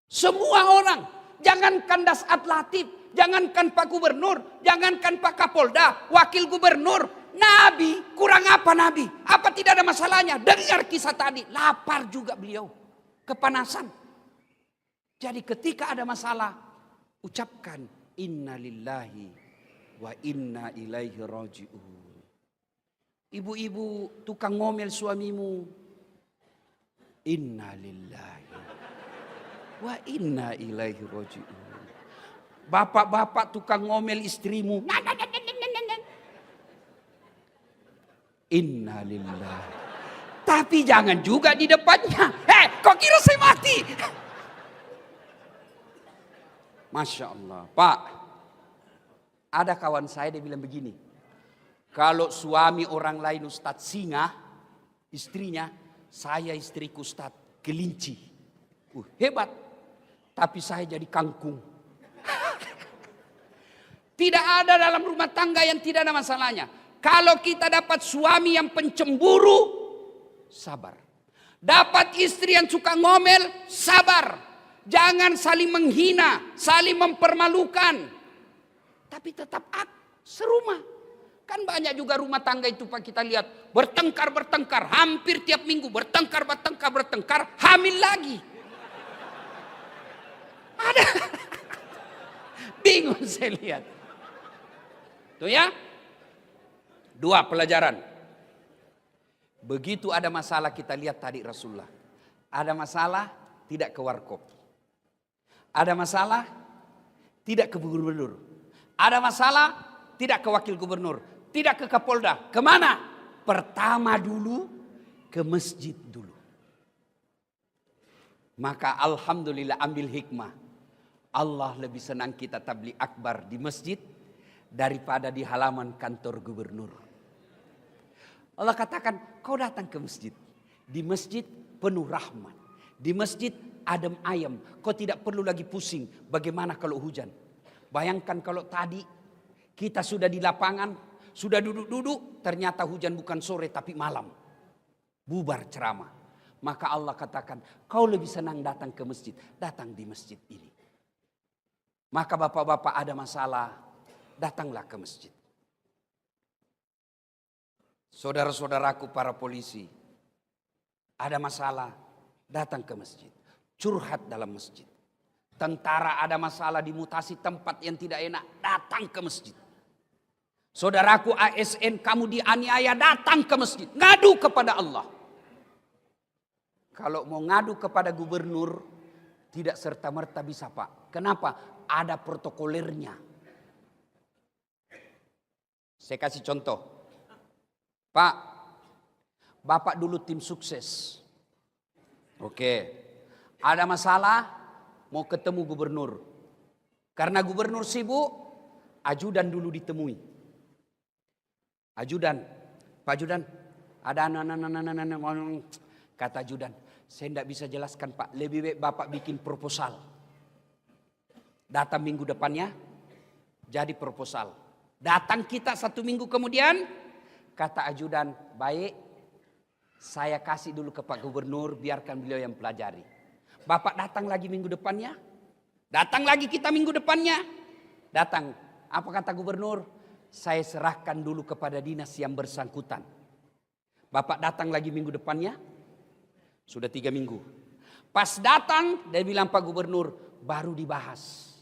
Semua orang. Jangankan Dasat Latif. Jangankan Pak Gubernur. Jangankan Pak Kapolda. Wakil Gubernur. Nabi. Kurang apa Nabi? Apa tidak ada masalahnya? Dengar kisah tadi. Lapar juga beliau. Kepanasan. Jadi ketika ada masalah. Ucapkan. Inna lillahi wa inna ilaihi raji'un. Ibu-ibu tukang ngomel suamimu. Inna lillahi wa inna ilaihi raji'un. Bapak-bapak tukang ngomel istrimu. Inna lillahi. Tapi jangan juga di depannya. Kok kira saya mati? Masya Allah. Pak, ada kawan saya dia bilang begini. Kalau suami orang lain Ustadz singa, istrinya, saya istriku Ustadz kelinci. Hebat. Tapi saya jadi kangkung. Tidak ada dalam rumah tangga yang tidak ada masalahnya. Kalau kita dapat suami yang pencemburu, sabar. Dapat istri yang suka ngomel, sabar. Jangan saling menghina, saling mempermalukan. Tapi tetap serumah. Kan banyak juga rumah tangga itu Pak kita lihat. Bertengkar. Hampir tiap minggu bertengkar. Hamil lagi. Ada bingung saya lihat. Tuh ya. 2 pelajaran. Begitu ada masalah kita lihat tadi Rasulullah. Ada masalah tidak ke warkop. Ada masalah tidak ke gubernur. Ada masalah tidak ke wakil gubernur. Tidak ke Kapolda. Kemana? Pertama dulu ke masjid dulu. Maka alhamdulillah ambil hikmah. Allah lebih senang kita tabligh akbar di masjid daripada di halaman kantor gubernur. Allah katakan kau datang ke masjid. Di masjid penuh rahmat. Di masjid adem ayem. Kau tidak perlu lagi pusing bagaimana kalau hujan. Bayangkan kalau tadi kita sudah di lapangan. Sudah duduk-duduk ternyata hujan bukan sore tapi malam. Bubar ceramah. Maka Allah katakan kau lebih senang datang ke masjid. Datang di masjid ini. Maka bapak-bapak ada masalah. Datanglah ke masjid. Saudara-saudaraku para polisi. Ada masalah. Datang ke masjid. Curhat dalam masjid. Tentara ada masalah dimutasi tempat yang tidak enak. Datang ke masjid. Saudaraku ASN kamu dianiaya. Datang ke masjid. Ngadu kepada Allah. Kalau mau ngadu kepada gubernur. Tidak serta-merta bisa Pak. Kenapa? Ada protokolernya. Saya kasih contoh. Pak, Bapak dulu tim sukses. Oke. Ada masalah, mau ketemu gubernur. Karena gubernur sibuk, ajudan dulu ditemui. Ajudan, Pak Ajudan, ada kata ajudan, saya tidak bisa jelaskan Pak, lebih baik Bapak bikin proposal. Datang minggu depannya, jadi proposal. Datang kita 1 minggu kemudian, kata ajudan, baik, saya kasih dulu ke Pak Gubernur, biarkan beliau yang pelajari. Bapak datang lagi minggu depannya, datang lagi kita minggu depannya, datang. Apa kata gubernur? Saya serahkan dulu kepada dinas yang bersangkutan. Bapak datang lagi minggu depannya, sudah 3 minggu. Pas datang, dia bilang Pak Gubernur, baru dibahas.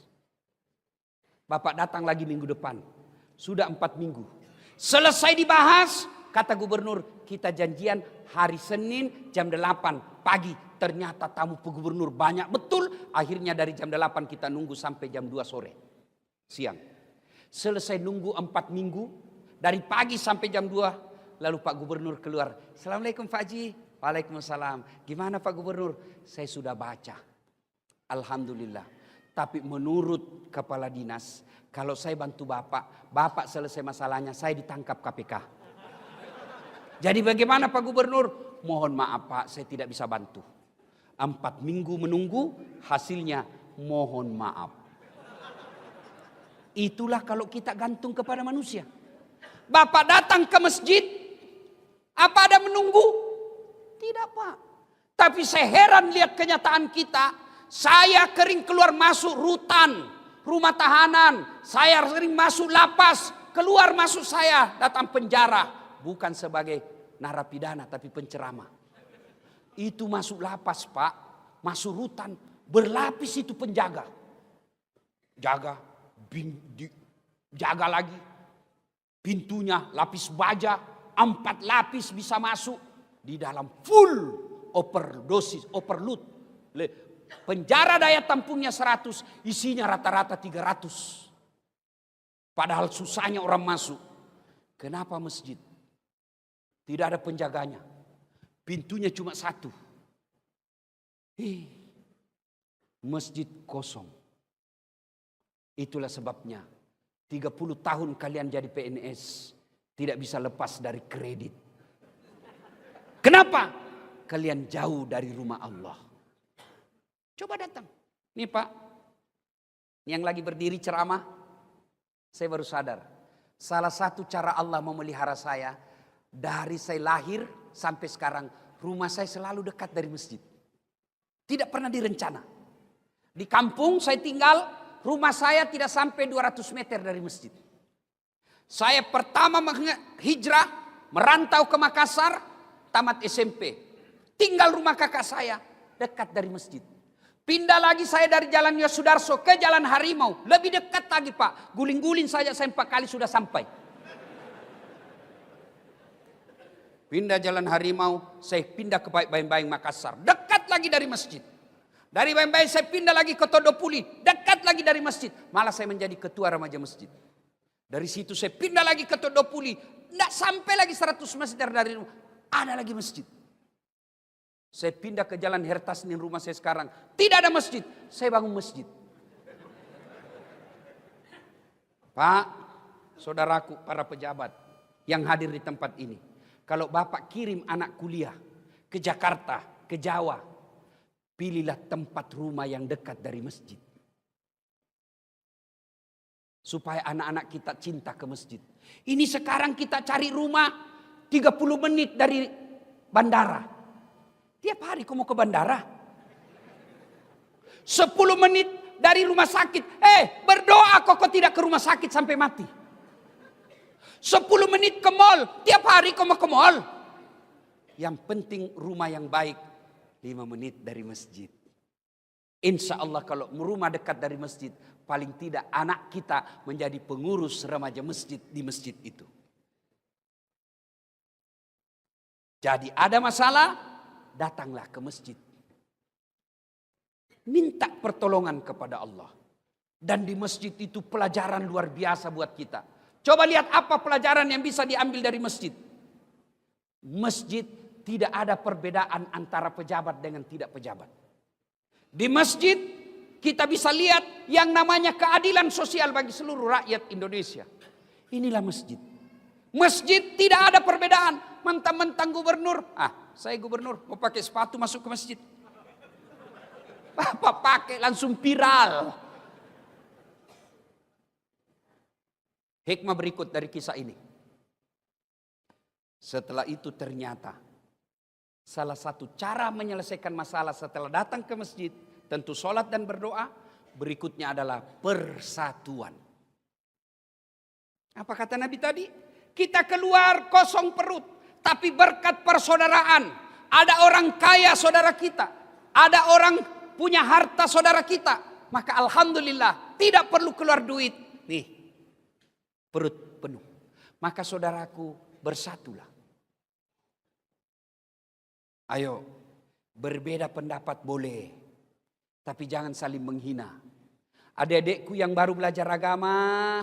Bapak datang lagi minggu depan, sudah 4 minggu. Selesai dibahas, kata gubernur, kita janjian hari Senin jam 8 pagi. Ternyata tamu Pak Gubernur banyak betul. Akhirnya dari jam 8 kita nunggu sampai jam 2 sore. Siang. Selesai nunggu 4 minggu. Dari pagi sampai jam 2. Lalu Pak Gubernur keluar. Assalamualaikum Pak Haji. Waalaikumsalam. Gimana Pak Gubernur? Saya sudah baca. Alhamdulillah. Tapi menurut kepala dinas. Kalau saya bantu Bapak selesai masalahnya, saya ditangkap KPK. Jadi bagaimana Pak Gubernur? Mohon maaf Pak, saya tidak bisa bantu. 4 minggu menunggu, hasilnya mohon maaf. Itulah kalau kita gantung kepada manusia. Bapak datang ke masjid, apa ada menunggu? Tidak Pak. Tapi saya heran lihat kenyataan kita. Saya kering keluar masuk rutan. Rumah tahanan, saya sering masuk lapas, keluar masuk saya datang penjara. Bukan sebagai narapidana tapi penceramah. Itu masuk lapas Pak, masuk rutan, berlapis itu penjaga. Jaga, jaga lagi. Pintunya lapis baja, 4 lapis bisa masuk. Di dalam full overdosis, overload. Penjara daya tampungnya 100, isinya rata-rata 300. Padahal susahnya orang masuk. Kenapa masjid? Tidak ada penjaganya. Pintunya cuma 1. Masjid kosong. Itulah sebabnya 30 tahun kalian jadi PNS tidak bisa lepas dari kredit. Kenapa? Kalian jauh dari rumah Allah. Coba datang. Nih Pak, yang lagi berdiri ceramah, saya baru sadar. Salah satu cara Allah memelihara saya, dari saya lahir sampai sekarang, rumah saya selalu dekat dari masjid. Tidak pernah direncana. Di kampung saya tinggal, rumah saya tidak sampai 200 meter dari masjid. Saya pertama hijrah, merantau ke Makassar, tamat SMP. Tinggal rumah kakak saya, dekat dari masjid. Pindah lagi saya dari Jalan Yosudarso ke Jalan Harimau. Lebih dekat lagi Pak. Guling-guling saja saya 4 kali sudah sampai. Pindah Jalan Harimau, saya pindah ke Bayang-Bayang Makassar. Dekat lagi dari masjid. Dari Bayang-Bayang saya pindah lagi ke Todopuli. Dekat lagi dari masjid. Malah saya menjadi ketua remaja masjid. Dari situ saya pindah lagi ke Todopuli. Tidak sampai lagi 100 meter dari rumah. Ada lagi masjid. Saya pindah ke Jalan Hertasnin rumah saya sekarang. Tidak ada masjid. Saya bangun masjid. Pak, saudaraku, para pejabat yang hadir di tempat ini. Kalau Bapak kirim anak kuliah ke Jakarta, ke Jawa, pilihlah tempat rumah yang dekat dari masjid. Supaya anak-anak kita cinta ke masjid. Ini sekarang kita cari rumah 30 menit dari bandara. Tiap hari kau mau ke bandara. 10 menit dari rumah sakit. Berdoa kau tidak ke rumah sakit sampai mati. 10 menit ke mall. Tiap hari kau mau ke mall. Yang penting rumah yang baik. 5 menit dari masjid. Insya Allah kalau rumah dekat dari masjid. Paling tidak anak kita menjadi pengurus remaja masjid di masjid itu. Jadi ada masalah. Datanglah ke masjid. Minta pertolongan kepada Allah. Dan di masjid itu pelajaran luar biasa buat kita. Coba lihat apa pelajaran yang bisa diambil dari masjid. Masjid tidak ada perbedaan antara pejabat dengan tidak pejabat. Di masjid kita bisa lihat yang namanya keadilan sosial bagi seluruh rakyat Indonesia. Inilah masjid. Masjid tidak ada perbedaan. Mentang-mentang gubernur. Saya gubernur mau pakai sepatu masuk ke masjid. Bapak pakai langsung viral. Hikmah berikut dari kisah ini. Setelah itu ternyata salah satu cara menyelesaikan masalah setelah datang ke masjid. Tentu sholat dan berdoa. Berikutnya adalah persatuan. Apa kata Nabi tadi? Kita keluar kosong perut. Tapi berkat persaudaraan. Ada orang kaya saudara kita. Ada orang punya harta saudara kita. Maka alhamdulillah tidak perlu keluar duit. Nih, perut penuh. Maka saudaraku bersatulah. Ayo, berbeda pendapat boleh. Tapi jangan saling menghina. Adik-adikku yang baru belajar agama,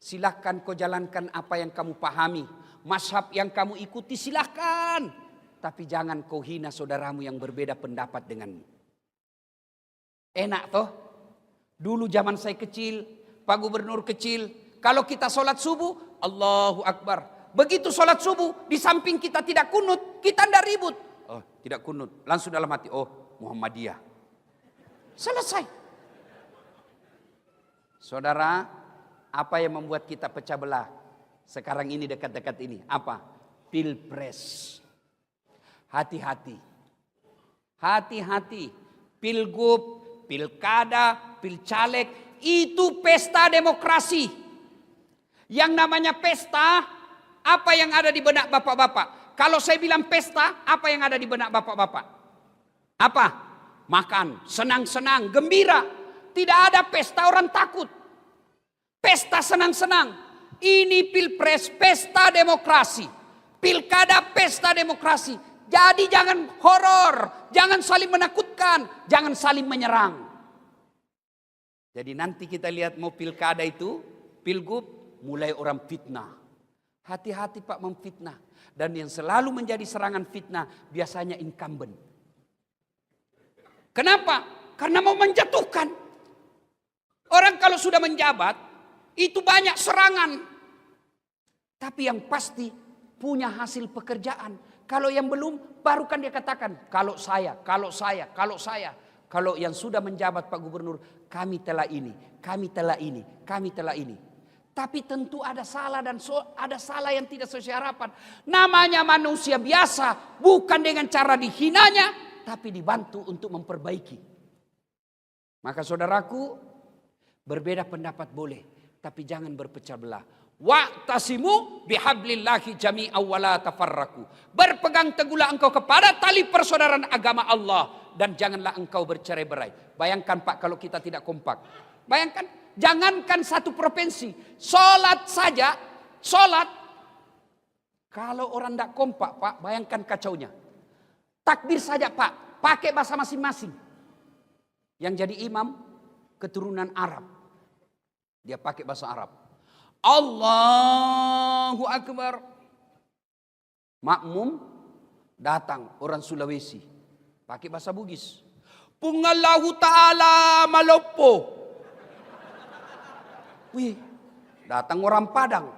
silakan kau jalankan apa yang kamu pahami. Mazhab yang kamu ikuti silahkan. Tapi jangan kau hina saudaramu yang berbeda pendapat denganmu. Enak toh? Dulu zaman saya kecil, Pak Gubernur kecil. Kalau kita sholat subuh, Allahu Akbar. Begitu sholat subuh, di samping kita tidak kunut, kita tidak ribut. Oh, tidak kunut. Langsung dalam hati, oh Muhammadiyah. Selesai. Saudara, apa yang membuat kita pecah belah? Sekarang ini dekat-dekat ini. Apa? Pilpres. Hati-hati. Hati-hati. Pilgub, pilkada, pilcaleg. Itu pesta demokrasi. Yang namanya pesta, apa yang ada di benak bapak-bapak? Kalau saya bilang pesta, apa yang ada di benak bapak-bapak? Apa? Makan, senang-senang, gembira. Tidak ada pesta orang takut. Pesta senang-senang. Ini pilpres, pesta demokrasi. Pilkada, pesta demokrasi. Jadi jangan horor, jangan saling menakutkan, jangan saling menyerang. Jadi nanti kita lihat mau pilkada itu, pilgub, mulai orang fitnah. Hati-hati Pak memfitnah. Dan yang selalu menjadi serangan fitnah biasanya incumbent. Kenapa? Karena mau menjatuhkan. Orang kalau sudah menjabat, itu banyak serangan. Tapi yang pasti punya hasil pekerjaan. Kalau yang belum, baru kan dia katakan, kalau saya. Kalau yang sudah menjabat Pak Gubernur, kami telah ini, kami telah ini, kami telah ini. Tapi tentu ada salah dan ada salah yang tidak sesuai harapan. Namanya manusia biasa, bukan dengan cara dihinanya, tapi dibantu untuk memperbaiki. Maka saudaraku, berbeda pendapat boleh, tapi jangan berpecah belah. Wa'tasimu bihablillahi jami'an wa la tafarraqu. Berpegang teguhlah engkau kepada tali persaudaraan agama Allah dan janganlah engkau bercerai-berai. Bayangkan Pak kalau kita tidak kompak. Bayangkan, jangankan satu provinsi, sholat saja, sholat. Kalau orang tidak kompak Pak, bayangkan kacaunya. Takbir saja Pak, pakai bahasa masing-masing. Yang jadi imam, keturunan Arab. Dia pakai bahasa Arab. Allahu Akbar. Makmum datang orang Sulawesi. Pakai bahasa Bugis. Pungallahu ta'ala malopo. Wih, datang orang Padang.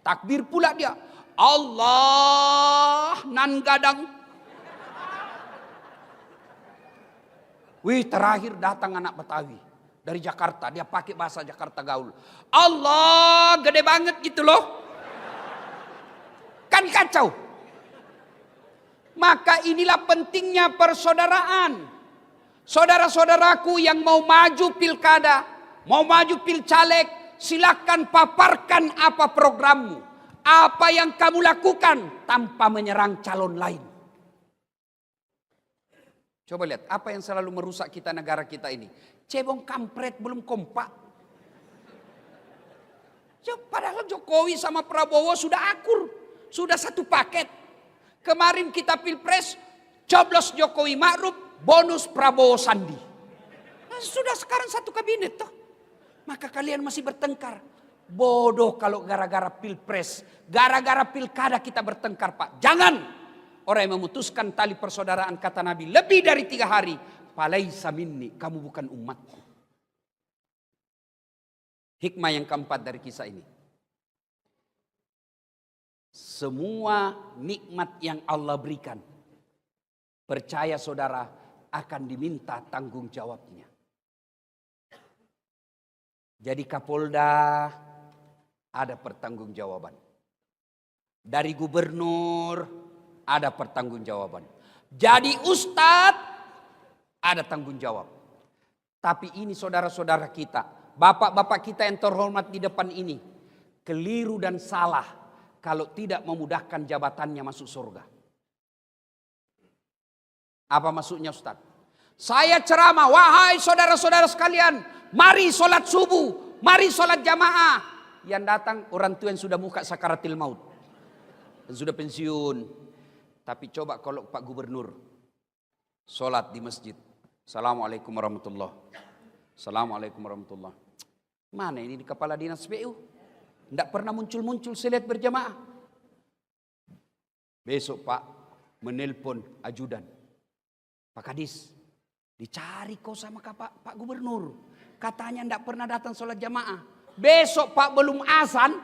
Takbir pula dia. Allah nan gadang. Wih, terakhir datang anak Betawi. Dari Jakarta, dia pakai bahasa Jakarta gaul. Allah gede banget gitu loh. Kan kacau. Maka inilah pentingnya persaudaraan. Saudara-saudaraku yang mau maju pilkada, mau maju pilcaleg, silakan paparkan apa programmu. Apa yang kamu lakukan tanpa menyerang calon lain. Coba lihat, apa yang selalu merusak kita negara kita ini. Cebong kampret belum kompak. Padahal Jokowi sama Prabowo sudah akur. Sudah satu paket. Kemarin kita pilpres, coblos Jokowi Ma'ruf, bonus Prabowo Sandi. Nah, sudah sekarang satu kabinet toh. Maka kalian masih bertengkar. Bodoh kalau gara-gara pilpres, gara-gara pilkada kita bertengkar Pak. Jangan. Orang yang memutuskan tali persaudaraan kata Nabi lebih dari 3 hari. Falaisa minni, kamu bukan umatku. Hikmah yang keempat dari kisah ini. Semua nikmat yang Allah berikan, percaya saudara, akan diminta tanggung jawabnya. Jadi Kapolda ada pertanggungjawaban. Dari gubernur ada pertanggungjawaban. Jadi ustadz ada tanggung jawab. Tapi ini saudara-saudara kita, bapak-bapak kita yang terhormat di depan ini, keliru dan salah kalau tidak memudahkan jabatannya masuk surga. Apa maksudnya Ustaz? Saya ceramah, wahai saudara-saudara sekalian, mari sholat subuh, mari sholat jamaah. Yang datang orang tua yang sudah muka sakaratil maut, yang sudah pensiun. Tapi coba kalau Pak Gubernur sholat di masjid. Assalamualaikum warahmatullahi. Assalamualaikum warahmatullahi. Mana ini di kepala dinas PU? Tidak pernah muncul-muncul saya lihat berjamaah. Besok Pak menelpon ajudan. Pak Kadis, dicari kau sama Pak Gubernur. Katanya tidak pernah datang sholat jamaah. Besok Pak belum azan,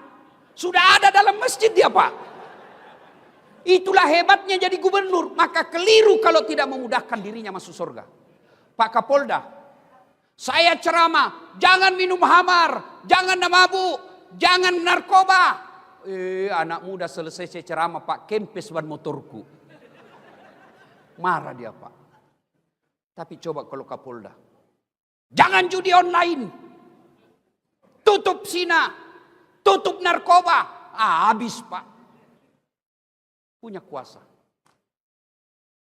sudah ada dalam masjid dia Pak. Itulah hebatnya jadi gubernur. Maka keliru kalau tidak memudahkan dirinya masuk surga. Pak Kapolda, saya ceramah, jangan minum hamar, jangan mabuk, jangan narkoba. Anak muda selesai saya ceramah Pak, kempes ban motorku. Marah dia Pak. Tapi coba kalau Kapolda, jangan judi online, tutup zina, tutup narkoba. Habis Pak. Punya kuasa.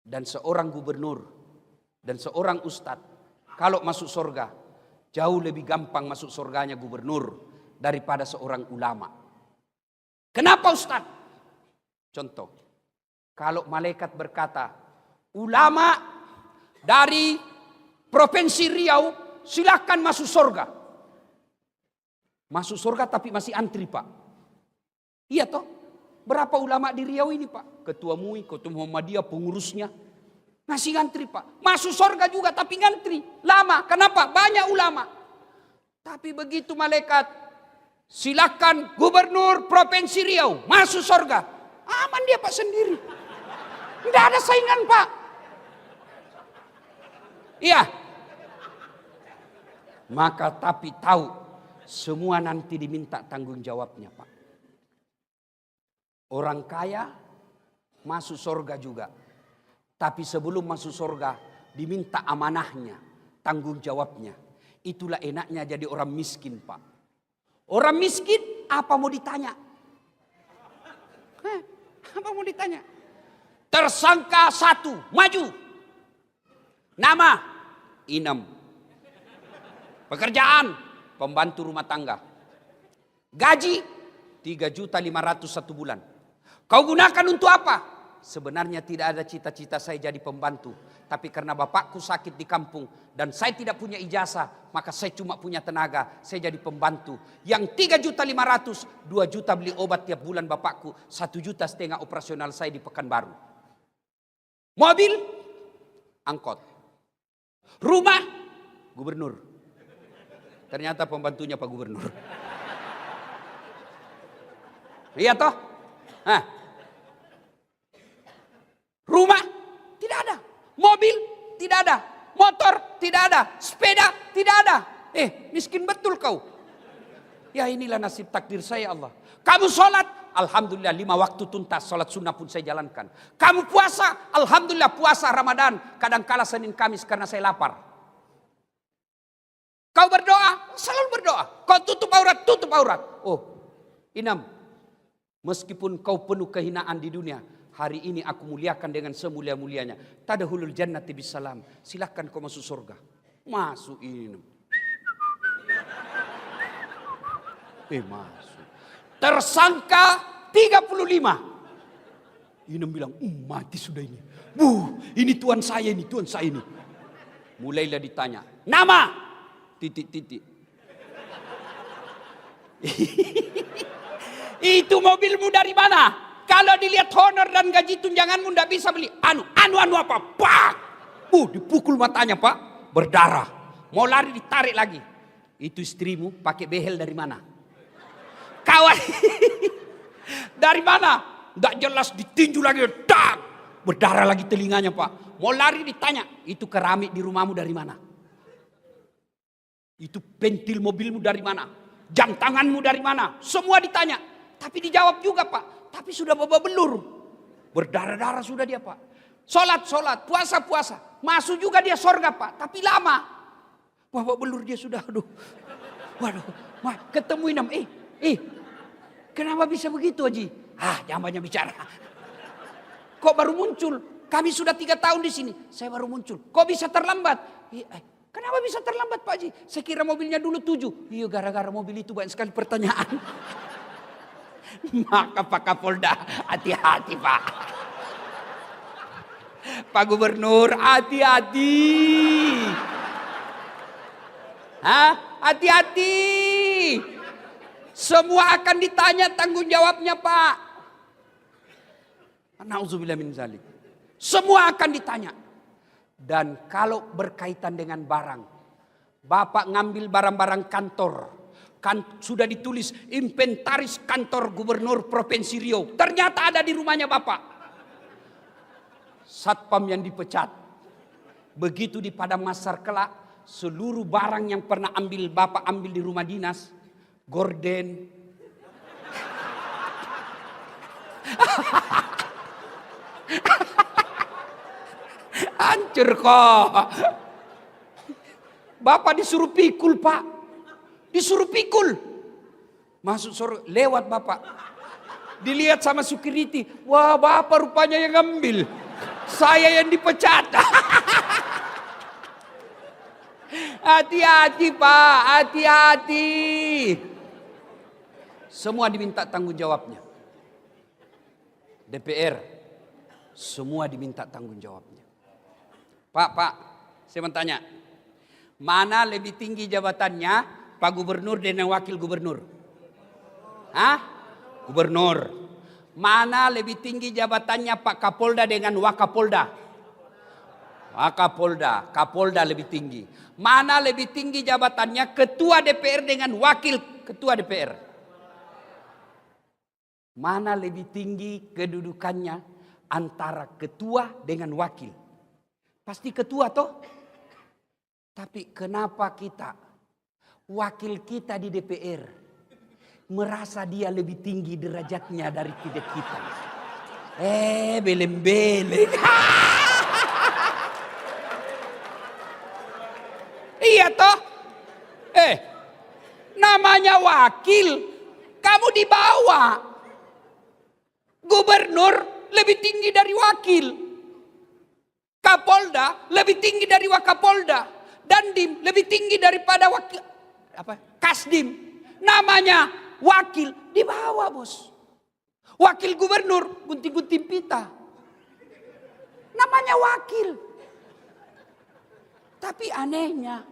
Dan seorang gubernur dan seorang ustadz kalau masuk surga jauh lebih gampang masuk surganya gubernur daripada seorang ulama. Kenapa ustadz? Contoh, kalau malaikat berkata, ulama dari Provinsi Riau silakan masuk surga. Masuk surga tapi masih antri Pak. Iya toh? Berapa ulama di Riau ini Pak? Ketua MUI, Ketua Muhammadiyah, pengurusnya. Masih ngantri Pak. Masuk surga juga tapi ngantri. Lama. Kenapa? Banyak ulama. Tapi begitu malaikat, silakan Gubernur Provinsi Riau masuk surga. Aman dia Pak sendiri. Tidak ada saingan Pak. Iya. Maka tapi tahu semua nanti diminta tanggung jawabnya Pak. Orang kaya masuk surga juga. Tapi sebelum masuk surga diminta amanahnya, tanggung jawabnya. Itulah enaknya jadi orang miskin Pak. Orang miskin apa mau ditanya? Apa mau ditanya? Tersangka 1 maju. Nama Inem. Pekerjaan pembantu rumah tangga. Gaji 3.500.000 satu bulan. Kau gunakan untuk apa? Sebenarnya tidak ada cita-cita saya jadi pembantu. Tapi karena bapakku sakit di kampung dan saya tidak punya ijazah, maka saya cuma punya tenaga. Saya jadi pembantu. Yang 3.500.000, 2 juta beli obat tiap bulan bapakku, 1,5 juta operasional saya di Pekanbaru. Mobil, angkot. Rumah, gubernur. Ternyata pembantunya Pak Gubernur. Iya toh? Hah. Rumah tidak ada, mobil tidak ada, motor tidak ada, sepeda tidak ada. Miskin betul kau. Ya inilah nasib takdir saya Allah. Kamu sholat, alhamdulillah 5 waktu tuntas, sholat sunnah pun saya jalankan. Kamu puasa, alhamdulillah puasa Ramadan, kadang-kala Senin Kamis karena saya lapar. Kau berdoa, selalu berdoa. Kau tutup aurat. Oh, Inam, meskipun kau penuh kehinaan di dunia, hari ini aku muliakan dengan semulia-mulianya. Tadkhulul jannati bisalam. Silahkan kau masuk surga. Masuk Inam. Masuk. Tersangka 35. Inam bilang, mati sudah ini. Ini Tuhan saya ini. Mulailah ditanya, nama? Titik. Itu mobilmu dari mana? Kalau dilihat honor dan gaji tunjanganmu tidak bisa beli. Anu apa? Pak! Dipukul matanya Pak. Berdarah. Mau lari ditarik lagi. Itu istrimu pakai behel dari mana? Kawan. Dari mana? Tidak jelas ditinju lagi. Tak! Berdarah lagi telinganya Pak. Mau lari ditanya. Itu keramik di rumahmu dari mana? Itu pentil mobilmu dari mana? Jam tanganmu dari mana? Semua ditanya. Tapi dijawab juga Pak. Tapi sudah babak belur. Berdarah-darah sudah dia Pak. Sholat, puasa. Masuk juga dia surga Pak. Tapi lama. Babak belur dia sudah. Waduh. Ketemu Inam. Kenapa bisa begitu Haji? Jangan banyak bicara. Kok baru muncul? Kami sudah 3 tahun di sini. Saya baru muncul. Kok bisa terlambat? Kenapa bisa terlambat Pak Haji? Saya kira mobilnya dulu 7. Iya gara-gara mobil itu banyak sekali pertanyaan. Maka Pak Kapolda hati-hati Pak. Pak Gubernur hati-hati. Hati-hati. Semua akan ditanya tanggung jawabnya Pak. Nauzubillah min zalik. Semua akan ditanya. Dan kalau berkaitan dengan barang, Bapak ngambil barang-barang kantor, sudah ditulis inventaris kantor Gubernur Provinsi Riau. Ternyata ada di rumahnya Bapak. Satpam yang dipecat. Begitu di Padang Masar kelak, seluruh barang yang pernah Bapak ambil di rumah dinas, gorden, hancur kok. Bapak disuruh pikul Pak. Disuruh pikul. Masuk surga, lewat Bapak. Dilihat sama security. Wah Bapak rupanya yang ngambil. Saya yang dipecat. Hati-hati Pak. Hati-hati. Semua diminta tanggung jawabnya. DPR. Semua diminta tanggung jawabnya. Pak, saya mau tanya. Mana lebih tinggi jabatannya Pak Gubernur dan Wakil Gubernur? Gubernur. Mana lebih tinggi jabatannya Pak Kapolda dengan Wakapolda? Wakapolda. Kapolda lebih tinggi. Mana lebih tinggi jabatannya Ketua DPR dengan Wakil Ketua DPR? Mana lebih tinggi kedudukannya antara ketua dengan wakil? Pasti ketua toh? Tapi kenapa kita, wakil kita di DPR, merasa dia lebih tinggi derajatnya dari kita? Beleng-beleng. Iya toh? Namanya wakil, kamu di bawah. Gubernur lebih tinggi dari wakil. Kapolda lebih tinggi dari Wakapolda. Dandim lebih tinggi daripada Kasdim. Namanya wakil di bawah, bos. Wakil gubernur gunting-gunting pita. Namanya wakil. Tapi anehnya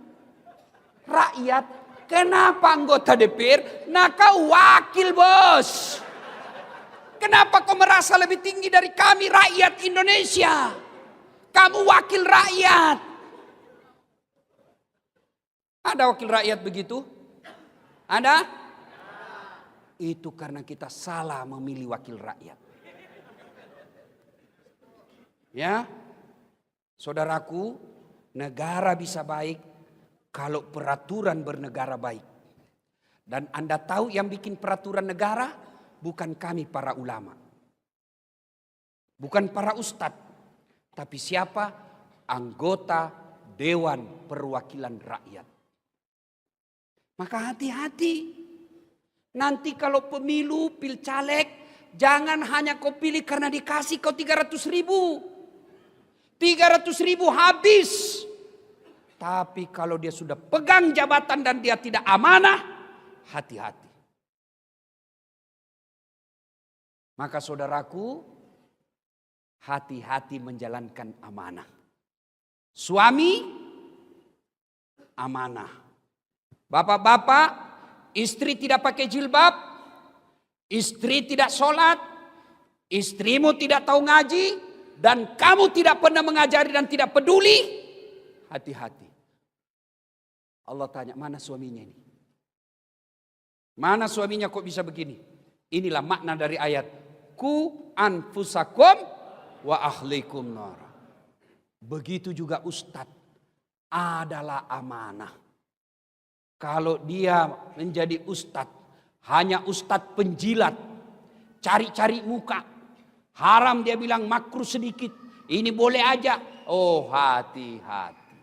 rakyat, kenapa anggota DPR? Nah kau wakil, bos. Kenapa kau merasa lebih tinggi dari kami rakyat Indonesia? Kamu wakil rakyat. Ada wakil rakyat begitu? Ada? Itu karena kita salah memilih wakil rakyat. Ya, saudaraku, negara bisa baik kalau peraturan bernegara baik. Dan Anda tahu yang bikin peraturan negara? Bukan kami para ulama. Bukan para ustadz. Tapi siapa? Anggota Dewan Perwakilan Rakyat. Maka hati-hati. Nanti kalau pemilu, pilcaleg, jangan hanya kau pilih karena dikasih kau 300.000. 300.000 habis. Tapi kalau dia sudah pegang jabatan dan dia tidak amanah, hati-hati. Maka saudaraku, hati-hati menjalankan amanah. Suami, amanah. Bapak-bapak, istri tidak pakai jilbab, istri tidak sholat, istrimu tidak tahu ngaji, dan kamu tidak pernah mengajari dan tidak peduli, hati-hati. Allah tanya, mana suaminya ini? Mana suaminya kok bisa begini? Inilah makna dari ayat. Ku anfusakum wa ahlikum nara. Begitu juga ustadz adalah amanah. Kalau dia menjadi ustadz, hanya ustadz penjilat, cari-cari muka, haram dia bilang, makruh sedikit, ini boleh aja. Oh, hati-hati.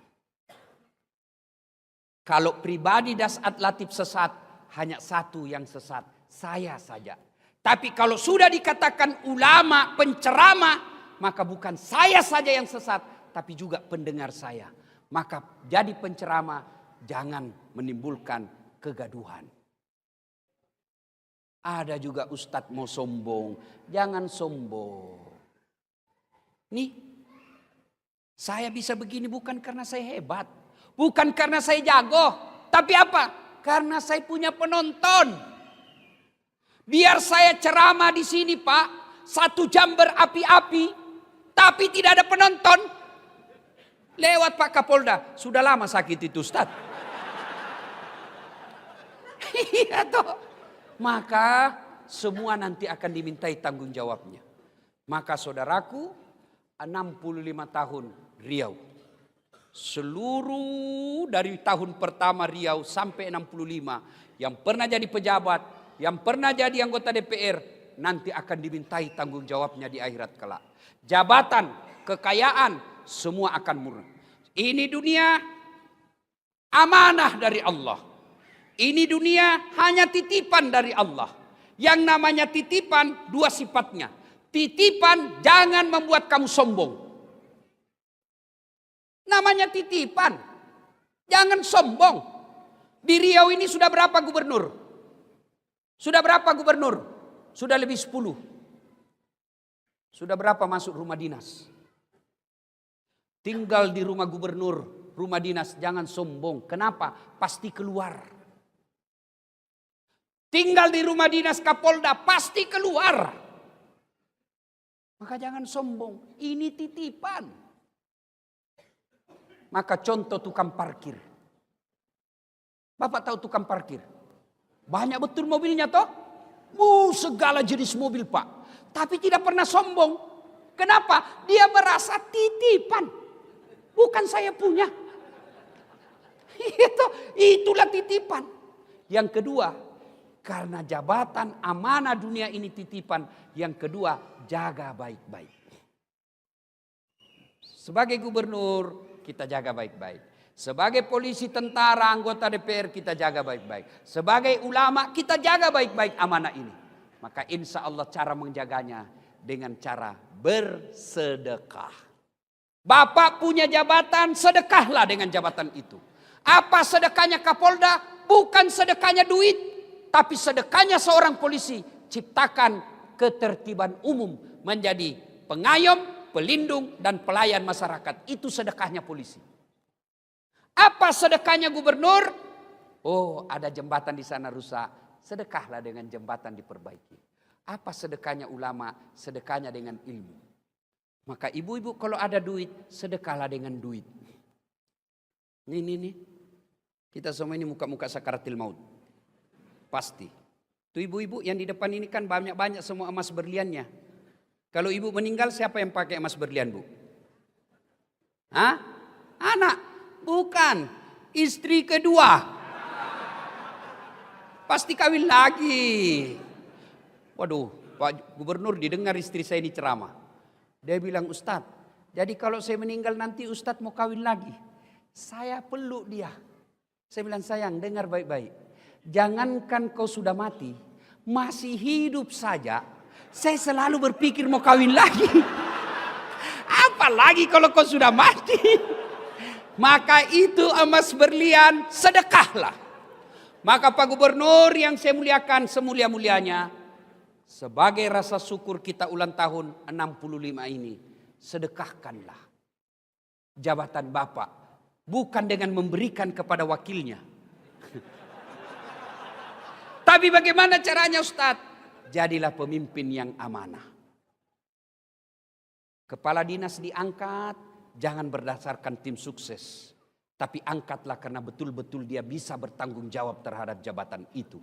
Kalau pribadi Das'at Latif sesat, hanya satu yang sesat, saya saja. Tapi kalau sudah dikatakan ulama, penceramah, maka bukan saya saja yang sesat, tapi juga pendengar saya. Maka jadi penceramah, jangan menimbulkan kegaduhan. Ada juga ustadz mau sombong, jangan sombong. Nih, saya bisa begini bukan karena saya hebat, bukan karena saya jago, tapi apa? Karena saya punya penonton. Biar saya ceramah di sini, Pak, 1 jam berapi-api, tapi tidak ada penonton. Lewat Pak Kapolda, sudah lama sakit itu Ustaz. Iya toh. Maka semua nanti akan dimintai tanggung jawabnya. Maka saudaraku, 65 tahun Riau. Seluruh dari tahun pertama Riau sampai 65, yang pernah jadi pejabat, yang pernah jadi anggota DPR, nanti akan dimintai tanggung jawabnya di akhirat kelak. Jabatan, kekayaan, semua akan murni. Ini dunia amanah dari Allah. Ini dunia hanya titipan dari Allah. Yang namanya titipan, 2 sifatnya. Titipan jangan membuat kamu sombong. Namanya titipan, jangan sombong. Di Riau ini sudah berapa gubernur? Sudah berapa gubernur? Sudah lebih 10. Sudah berapa masuk rumah dinas? Tinggal di rumah gubernur, rumah dinas, jangan sombong. Kenapa? Pasti keluar. Tinggal di rumah dinas Kapolda, pasti keluar. Maka jangan sombong. Ini titipan. Maka contoh tukang parkir. Bapak tahu tukang parkir? Banyak betul mobilnya toh. Segala jenis mobil Pak. Tapi tidak pernah sombong. Kenapa? Dia merasa titipan. Bukan saya punya. Itulah titipan. Yang kedua, karena jabatan amanah dunia ini titipan. Yang kedua, jaga baik-baik. Sebagai gubernur, kita jaga baik-baik. Sebagai polisi, tentara, anggota DPR, kita jaga baik-baik. Sebagai ulama, kita jaga baik-baik amanah ini. Maka insya Allah cara menjaganya dengan cara bersedekah. Bapak punya jabatan, sedekahlah dengan jabatan itu. Apa sedekahnya Kapolda? Bukan sedekahnya duit, tapi sedekahnya seorang polisi. Ciptakan ketertiban umum, menjadi pengayom, pelindung, dan pelayan masyarakat. Itu sedekahnya polisi. Apa sedekahnya gubernur? Oh, ada jembatan di sana rusak. Sedekahlah dengan jembatan diperbaiki. Apa sedekahnya ulama? Sedekahnya dengan ilmu. Maka ibu-ibu kalau ada duit, sedekahlah dengan duit. Nih. Kita semua ini muka-muka sakaratil maut. Pasti. Tuh ibu-ibu yang di depan ini kan banyak-banyak semua emas berliannya. Kalau ibu meninggal, siapa yang pakai emas berlian, Bu? Hah? Anak? Bukan. Istri kedua. Pasti kawin lagi. Waduh, Pak Gubernur didengar istri saya ini ceramah. Dia bilang, Ustadz, jadi kalau saya meninggal nanti Ustadz mau kawin lagi. Saya peluk dia. Saya bilang, sayang, dengar baik-baik. Jangankan kau sudah mati, masih hidup saja, saya selalu berpikir mau kawin lagi. Apalagi kalau kau sudah mati. Maka itu emas berlian, sedekahlah. Maka Pak Gubernur yang saya muliakan semulia-mulianya, sebagai rasa syukur kita ulang tahun 65 ini, sedekahkanlah jabatan Bapak. Bukan dengan memberikan kepada wakilnya. Tapi bagaimana caranya Ustadz? Jadilah pemimpin yang amanah. Kepala dinas diangkat, jangan berdasarkan tim sukses. Tapi angkatlah karena betul-betul dia bisa bertanggung jawab terhadap jabatan itu.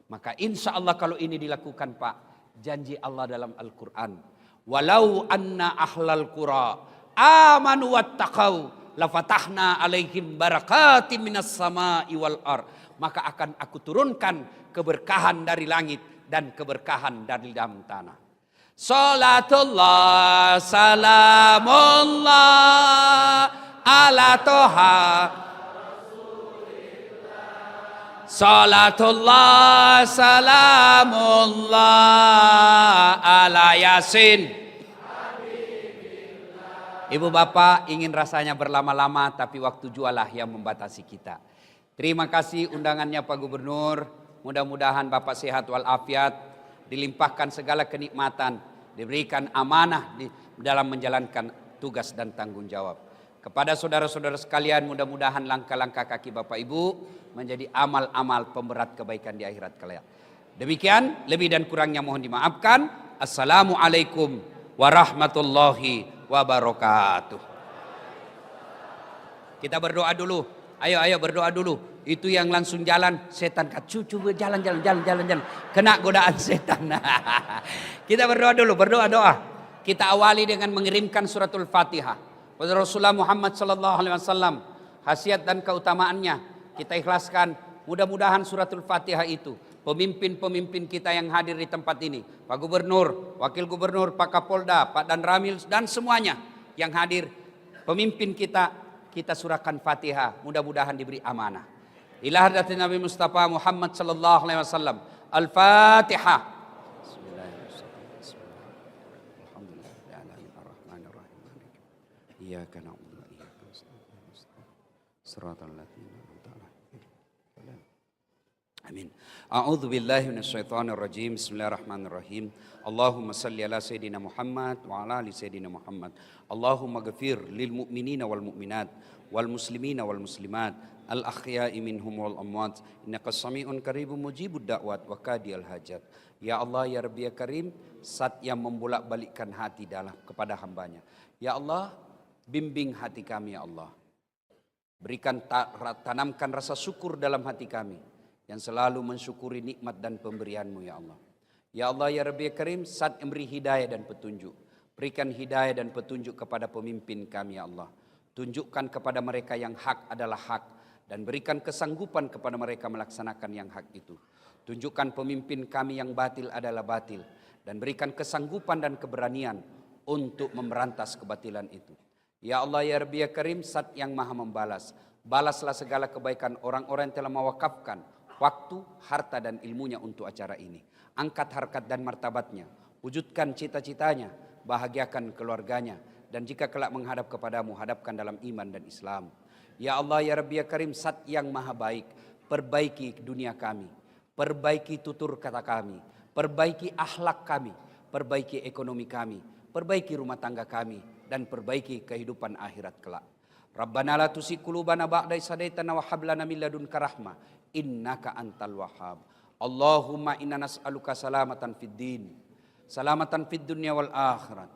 Maka insya Allah kalau ini dilakukan Pak, janji Allah dalam Al-Quran. Walau anna ahlal qura amanu wattaqau lafatahna alaihim barakatim minas sama'i wal ar. Maka akan aku turunkan keberkahan dari langit dan keberkahan dari dalam tanah. Salatullah salamullah ala toha salatullah salamullah ala yasin. Ibu bapak ingin rasanya berlama-lama, tapi waktu jualah yang membatasi kita. Terima kasih undangannya Pak Gubernur. Mudah-mudahan Bapak sehat walafiat, dilimpahkan segala kenikmatan, diberikan amanah dalam menjalankan tugas dan tanggung jawab. Kepada saudara-saudara sekalian, mudah-mudahan langkah-langkah kaki Bapak Ibu menjadi amal-amal pemberat kebaikan di akhirat kelak. Demikian, lebih dan kurangnya mohon dimaafkan. Assalamualaikum warahmatullahi wabarakatuh. Kita berdoa dulu. Ayo berdoa dulu. Itu yang langsung jalan, setan coba jalan. Kena godaan setan. Kita berdoa dulu, berdoa. Kita awali dengan mengirimkan suratul Fatihah. Rasulullah Muhammad sallallahu alaihi wasallam, khasiat dan keutamaannya kita ikhlaskan. Mudah-mudahan suratul Fatihah itu pemimpin-pemimpin kita yang hadir di tempat ini, Pak Gubernur, Wakil Gubernur, Pak Kapolda, Pak Dan Ramil dan semuanya yang hadir, pemimpin kita surahkan Fatihah, mudah-mudahan diberi amanah. Ila hadratin Nabi Mustafa Muhammad sallallahu alaihi wasallam. Al-Fatihah. Iyyaka na'budu wa iyyaka nasta'in. Shiratal ladzina an'amta 'alaihim. Amin. A'udzu billahi minasyaitonir rajim. Bismillahirrahmanirrahim. Allahumma shalli ala sayidina Muhammad wa ala ali sayidina Muhammad. Allahumma ghfir lil mu'minina wal mu'minat wal muslimina wal muslimat al ahya'i minhum wal amwat innaka sami'un qaribun mujibud da'wat wa qadiyal hajat. Ya Allah ya Rabbi ya Karim, zat yang membolak-balikkan hati dalam kepada hambanya. Ya Allah, bimbing hati kami ya Allah. Berikan tanamkan rasa syukur dalam hati kami yang selalu mensyukuri nikmat dan pemberian-Mu ya Allah. Ya Allah ya Rabbi ya Karim, saat memberi hidayah dan petunjuk. Berikan hidayah dan petunjuk kepada pemimpin kami ya Allah. Tunjukkan kepada mereka yang hak adalah hak dan berikan kesanggupan kepada mereka melaksanakan yang hak itu. Tunjukkan pemimpin kami yang batil adalah batil dan berikan kesanggupan dan keberanian untuk memberantas kebatilan itu. Ya Allah ya Rabbi ya Karim, Zat yang maha membalas. Balaslah segala kebaikan orang-orang yang telah mewakafkan waktu, harta dan ilmunya untuk acara ini. Angkat harkat dan martabatnya, wujudkan cita-citanya, bahagiakan keluarganya Dan jika kelak menghadap kepadamu, hadapkan dalam iman dan Islam. Ya Allah, ya Rabbi, ya Karim, Zat yang maha baik, perbaiki dunia kami, perbaiki tutur kata kami, perbaiki akhlak kami, perbaiki ekonomi kami, perbaiki rumah tangga kami, dan perbaiki kehidupan akhirat kelak. Rabbana la tuzigh qulubana ba'da idh hadaitana wa hab lana min ladunka rahmah innaka antal wahhab. Allahumma inna nas'aluka salamatan fid din, salamatan fid dunya wal akhirat,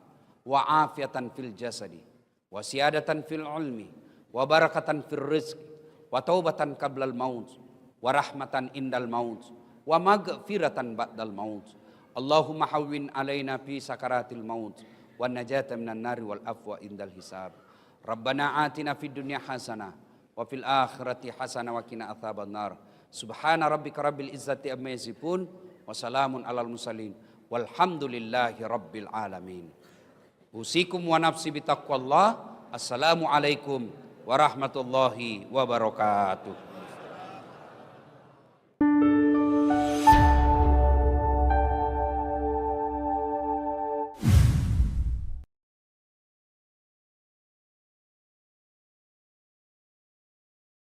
wa afiatan fil jasadi, wa siyadatan fil ilmi, wa barakatan fil rizqi, wa taubatan qablal maut, wa rahmatan indal maut, wa maghfiratan ba'dal maut. Allahumma hawwin alaina fi sakaratil maut, wa najata minan nari wal afwa indal hisab. Rabbana atina fid dunya hasanah wa fil akhirati hasanah wa qina adzaban nar. Subhana rabbika rabbil izzati amma yasifun wa salamun alal mursalin walhamdulillahi rabbil alamin. Usikum wa nafsi bitaqwallah. Assalamualaikum warahmatullahi wabarakatuh.